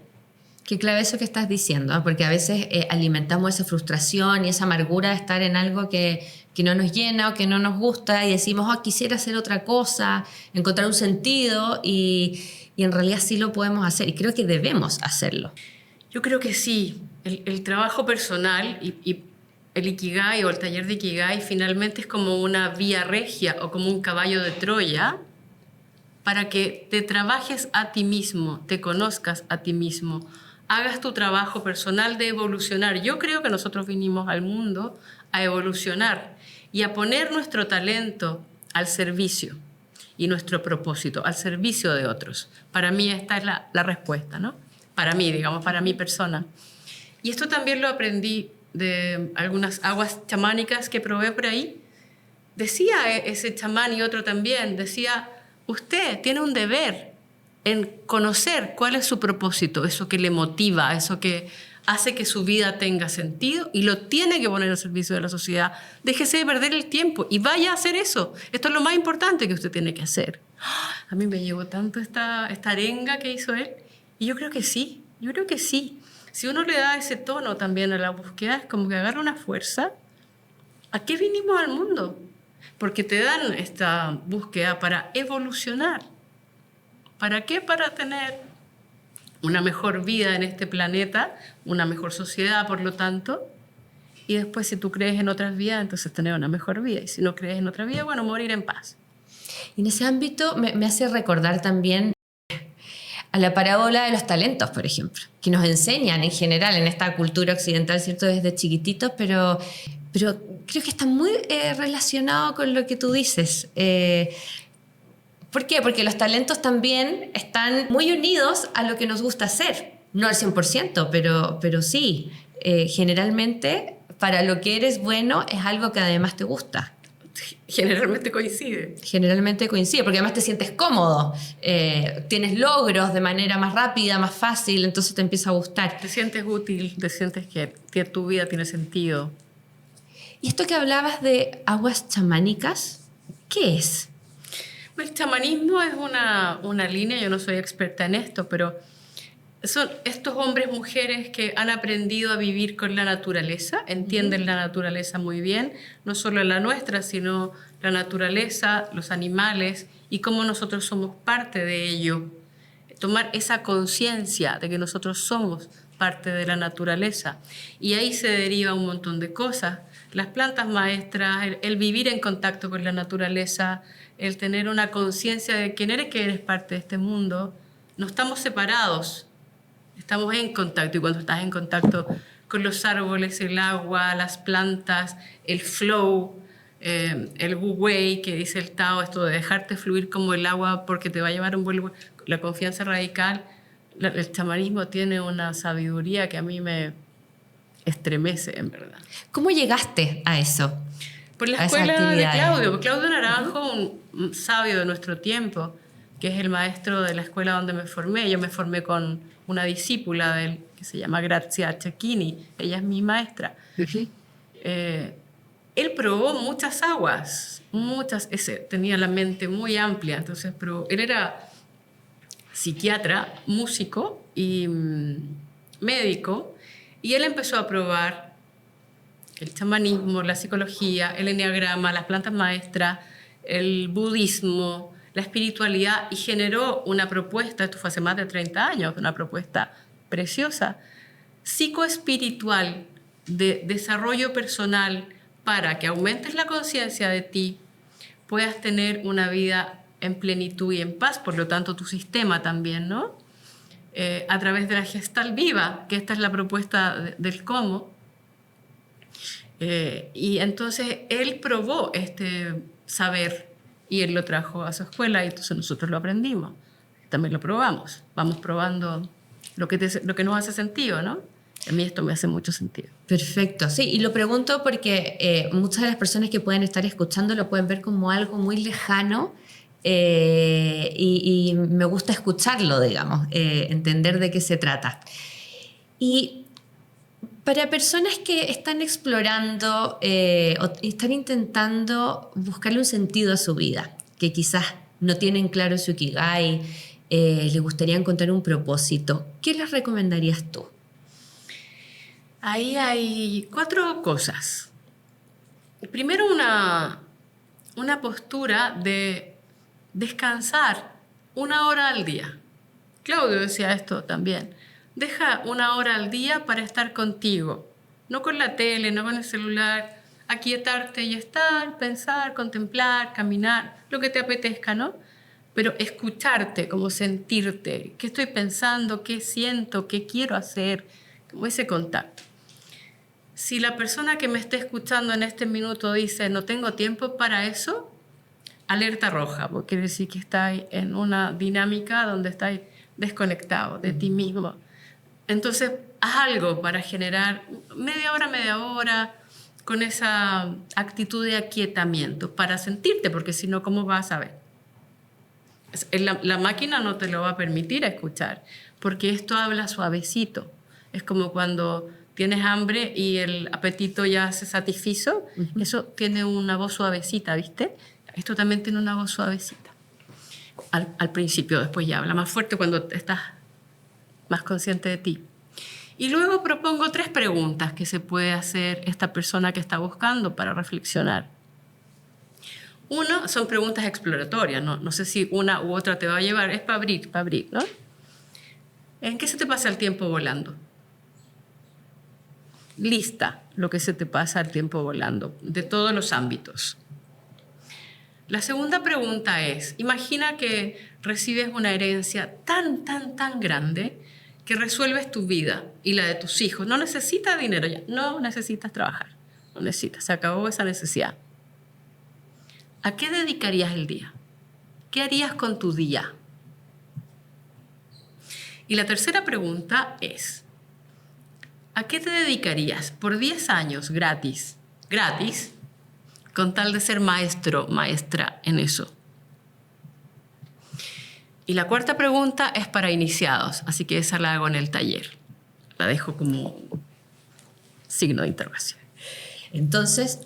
Qué clave eso que estás diciendo, ¿eh? Porque a veces alimentamos esa frustración y esa amargura de estar en algo que no nos llena o que no nos gusta y decimos, oh, quisiera hacer otra cosa, encontrar un sentido y en realidad sí lo podemos hacer y creo que debemos hacerlo. Yo creo que sí, el trabajo personal y el Ikigai o el taller de Ikigai finalmente es como una vía regia o como un caballo de Troya para que te trabajes a ti mismo, te conozcas a ti mismo, hagas tu trabajo personal de evolucionar. Yo creo que nosotros vinimos al mundo a evolucionar y a poner nuestro talento al servicio y nuestro propósito al servicio de otros. Para mí esta es la respuesta, ¿no? Para mí, digamos, para mi persona. Y esto también lo aprendí de algunas aguas chamánicas que probé por ahí. Decía ese chamán y otro también, decía, usted tiene un deber en conocer cuál es su propósito, eso que le motiva, eso que hace que su vida tenga sentido y lo tiene que poner al servicio de la sociedad. Déjese de perder el tiempo y vaya a hacer eso. Esto es lo más importante que usted tiene que hacer. A mí me llegó tanto esta arenga que hizo él y yo creo que sí, yo creo que sí. Si uno le da ese tono también a la búsqueda, es como que agarra una fuerza. ¿A qué vinimos al mundo? Porque te dan esta búsqueda para evolucionar. ¿Para qué? Para tener una mejor vida en este planeta, una mejor sociedad, por lo tanto. Y después, si tú crees en otras vidas, entonces tener una mejor vida. Y si no crees en otra vida, bueno, morir en paz. Y en ese ámbito me hace recordar también a la parábola de los talentos, por ejemplo, que nos enseñan en general en esta cultura occidental, ¿cierto? Desde chiquititos, pero creo que está muy relacionado con lo que tú dices. ¿Por qué? Porque los talentos también están muy unidos a lo que nos gusta hacer. No al 100%, pero sí. Generalmente, para lo que eres bueno es algo que además te gusta. Generalmente coincide. Generalmente coincide, porque además te sientes cómodo. Tienes logros de manera más rápida, más fácil, entonces te empieza a gustar. Te sientes útil, te sientes que tu vida tiene sentido. Y esto que hablabas de aguas chamánicas, ¿qué es? El chamanismo es una línea, yo no soy experta en esto, pero son estos hombres, mujeres que han aprendido a vivir con la naturaleza, entienden la naturaleza muy bien, no solo la nuestra, sino la naturaleza, los animales y cómo nosotros somos parte de ello. Tomar esa conciencia de que nosotros somos parte de la naturaleza. Y ahí se deriva un montón de cosas. Las plantas maestras, el vivir en contacto con la naturaleza, el tener una conciencia de quién eres, que eres parte de este mundo. No estamos separados, estamos en contacto. Y cuando estás en contacto con los árboles, el agua, las plantas, el flow, el Wu Wei, que dice el Tao, esto de dejarte fluir como el agua porque te va a llevar un vuelo, la confianza radical. El chamanismo tiene una sabiduría que a mí me estremece, en verdad. ¿Cómo llegaste a eso? Por la escuela de Claudio. Claudio Naranjo, un sabio de nuestro tiempo, que es el maestro de la escuela donde me formé. Yo me formé con una discípula de él, que se llama Grazia Cecchini. Ella es mi maestra. Él probó muchas aguas, tenía la mente muy amplia. Entonces, él era psiquiatra, músico y médico, y él empezó a probar el chamanismo, la psicología, el enneagrama, las plantas maestras, el budismo, la espiritualidad y generó una propuesta, esto fue hace más de 30 años, una propuesta preciosa, psicoespiritual de desarrollo personal para que aumentes la conciencia de ti, puedas tener una vida en plenitud y en paz, por lo tanto tu sistema también, ¿no? A través de la Gestalt Viva, que esta es la propuesta del cómo. Y entonces él probó este saber y él lo trajo a su escuela y entonces nosotros lo aprendimos. También lo probamos. Vamos probando lo que nos hace sentido, ¿no? A mí esto me hace mucho sentido. Perfecto, sí, y lo pregunto porque muchas de las personas que pueden estar escuchando lo pueden ver como algo muy lejano y me gusta escucharlo, digamos, entender de qué se trata. Y para personas que están explorando o están intentando buscarle un sentido a su vida, que quizás no tienen claro su ikigai, les gustaría encontrar un propósito, ¿qué les recomendarías tú? Ahí hay 4 cosas. Primero, una postura de descansar 1 hora al día. Claudio decía esto también. Deja 1 hora al día para estar contigo. No con la tele, no con el celular. Aquietarte y estar, pensar, contemplar, caminar, lo que te apetezca, ¿no? Pero escucharte, como sentirte. ¿Qué estoy pensando? ¿Qué siento? ¿Qué quiero hacer? Como ese contacto. Si la persona que me esté escuchando en este minuto dice no tengo tiempo para eso, alerta roja, porque quiere decir que estás en una dinámica donde estás desconectado de ti mismo. Entonces, haz algo para generar media hora, con esa actitud de aquietamiento, para sentirte, porque si no, ¿cómo vas a ver? La máquina no te lo va a permitir escuchar, porque esto habla suavecito. Es como cuando tienes hambre y el apetito ya se satisfizo, eso tiene una voz suavecita, ¿viste? Esto también tiene una voz suavecita. Al principio, después ya habla más fuerte cuando estás más consciente de ti. Y luego propongo 3 preguntas que se puede hacer esta persona que está buscando para reflexionar. Uno, son preguntas exploratorias, no sé si una u otra te va a llevar, es para abrir, ¿no? ¿En qué se te pasa el tiempo volando? Lista lo que se te pasa el tiempo volando, de todos los ámbitos. La segunda pregunta es, imagina que recibes una herencia tan grande que resuelves tu vida y la de tus hijos. No necesitas dinero ya, no necesitas trabajar, no necesitas, se acabó esa necesidad. ¿A qué dedicarías el día? ¿Qué harías con tu día? Y la tercera pregunta es, ¿a qué te dedicarías por 10 años gratis, con tal de ser maestro, maestra en eso? Y la cuarta pregunta es para iniciados, así que esa la hago en el taller. La dejo como signo de interrogación. Entonces,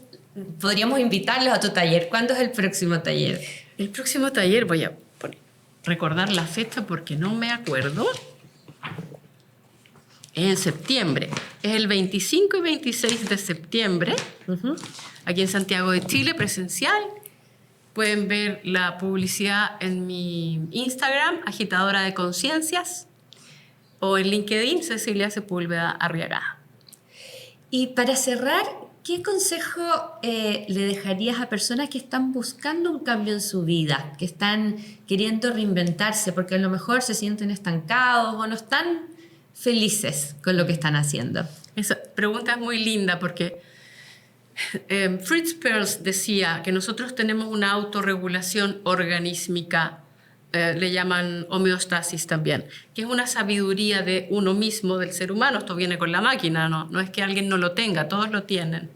podríamos invitarlos a tu taller. ¿Cuándo es el próximo taller? El próximo taller, voy a recordar la fecha porque no me acuerdo. Es en septiembre. Es el 25 y 26 de septiembre, aquí en Santiago de Chile, presencial. Pueden ver la publicidad en mi Instagram, Agitadora de Conciencias, o en LinkedIn, Cecilia Sepúlveda Arriagada. Y para cerrar, ¿qué consejo le dejarías a personas que están buscando un cambio en su vida, que están queriendo reinventarse, porque a lo mejor se sienten estancados o no están felices con lo que están haciendo? Esa pregunta es muy linda porque Fritz Perls decía que nosotros tenemos una autorregulación organísmica, le llaman homeostasis también, que es una sabiduría de uno mismo, del ser humano. Esto viene con la máquina, no es que alguien no lo tenga, todos lo tienen,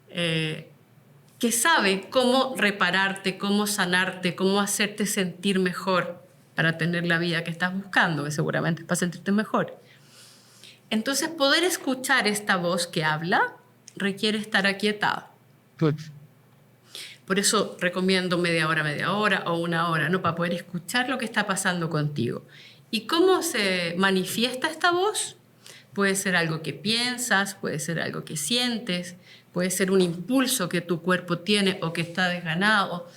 que sabe cómo repararte, cómo sanarte, cómo hacerte sentir mejor para tener la vida que estás buscando, que seguramente es para sentirte mejor. Entonces, poder escuchar esta voz que habla requiere estar aquietado. Por eso recomiendo media hora o 1 hora, ¿no? Para poder escuchar lo que está pasando contigo. ¿Y cómo se manifiesta esta voz? Puede ser algo que piensas, puede ser algo que sientes, puede ser un impulso que tu cuerpo tiene o que está desganado.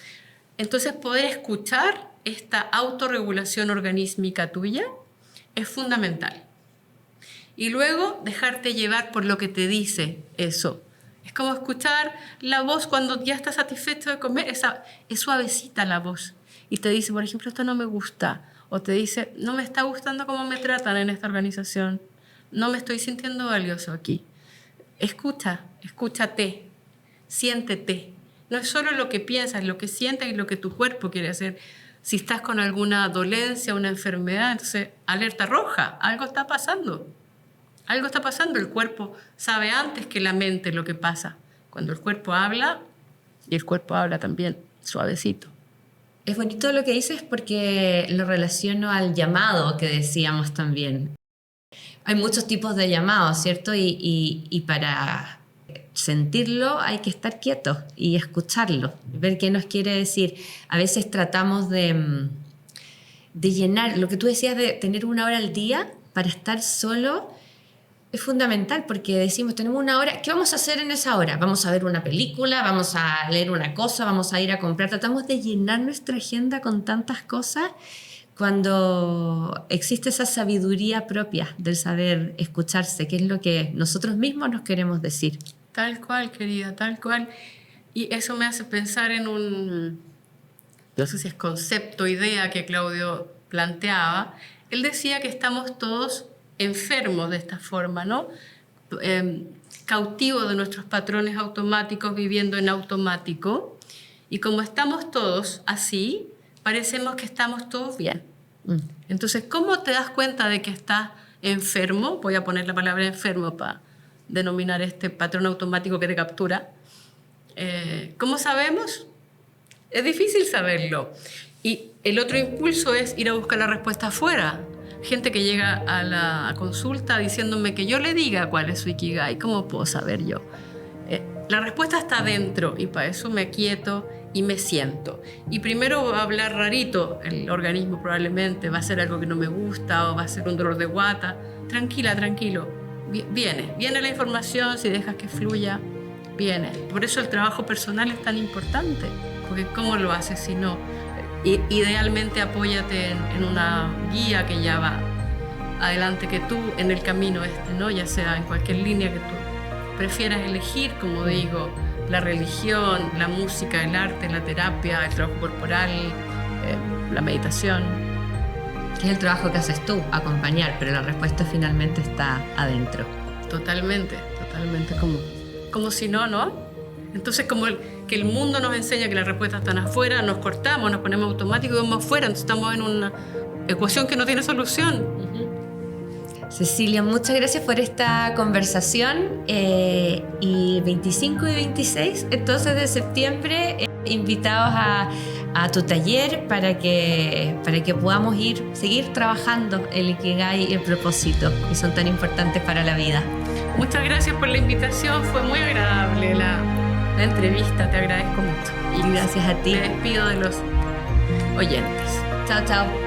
Entonces, poder escuchar esta autorregulación organísmica tuya es fundamental. Y luego dejarte llevar por lo que te dice eso. Es como escuchar la voz cuando ya estás satisfecho de comer, es suavecita la voz. Y te dice, por ejemplo, esto no me gusta. O te dice, no me está gustando cómo me tratan en esta organización. No me estoy sintiendo valioso aquí. Escúchate, siéntete. No es solo lo que piensas, lo que sientes y lo que tu cuerpo quiere hacer. Si estás con alguna dolencia, una enfermedad, entonces alerta roja, algo está pasando. Algo está pasando, el cuerpo sabe antes que la mente lo que pasa. Cuando el cuerpo habla, y el cuerpo habla también suavecito. Es bonito lo que dices porque lo relaciono al llamado que decíamos también. Hay muchos tipos de llamados, ¿cierto? Y para sentirlo hay que estar quietos y escucharlo, ver qué nos quiere decir. A veces tratamos de llenar, lo que tú decías de tener 1 hora al día para estar solo es fundamental porque decimos, tenemos 1 hora, ¿qué vamos a hacer en esa hora? Vamos a ver una película, vamos a leer una cosa, vamos a ir a comprar. Tratamos de llenar nuestra agenda con tantas cosas cuando existe esa sabiduría propia del saber escucharse, que es lo que nosotros mismos nos queremos decir. Tal cual, querida, tal cual. Y eso me hace pensar en no sé si es concepto, idea que Claudio planteaba. Él decía que estamos todos enfermos de esta forma, ¿no? Cautivos de nuestros patrones automáticos, viviendo en automático. Y como estamos todos así, parecemos que estamos todos bien. Entonces, ¿cómo te das cuenta de que estás enfermo? Voy a poner la palabra enfermo para denominar este patrón automático que te captura. ¿Cómo sabemos? Es difícil saberlo. Y el otro impulso es ir a buscar la respuesta afuera. Gente que llega a la consulta diciéndome que yo le diga cuál es su Ikigai. ¿Cómo puedo saber yo? La respuesta está dentro y para eso me quieto y me siento. Y primero va a hablar rarito el organismo, probablemente va a ser algo que no me gusta o va a ser un dolor de guata. Tranquila, tranquilo. Viene la información, si dejas que fluya, viene. Por eso el trabajo personal es tan importante, porque ¿cómo lo haces si no? Idealmente apóyate en una guía que ya va adelante que tú en el camino ¿no? Ya sea en cualquier línea que tú prefieras elegir, como digo, la religión, la música, el arte, la terapia, el trabajo corporal, la meditación. Que es el trabajo que haces tú, acompañar, pero la respuesta finalmente está adentro. Totalmente, como si no, ¿no? Entonces, como que el mundo nos enseña que las respuestas están afuera, nos cortamos, nos ponemos automático y vamos afuera, entonces estamos en una ecuación que no tiene solución. Cecilia, muchas gracias por esta conversación. Y 25 y 26, entonces, de septiembre, invitados a tu taller para que podamos seguir trabajando el Ikigai y el propósito, que son tan importantes para la vida. Muchas gracias por la invitación, fue muy agradable la entrevista, te agradezco mucho. Y gracias a ti. Me despido de los oyentes. Chao, chao.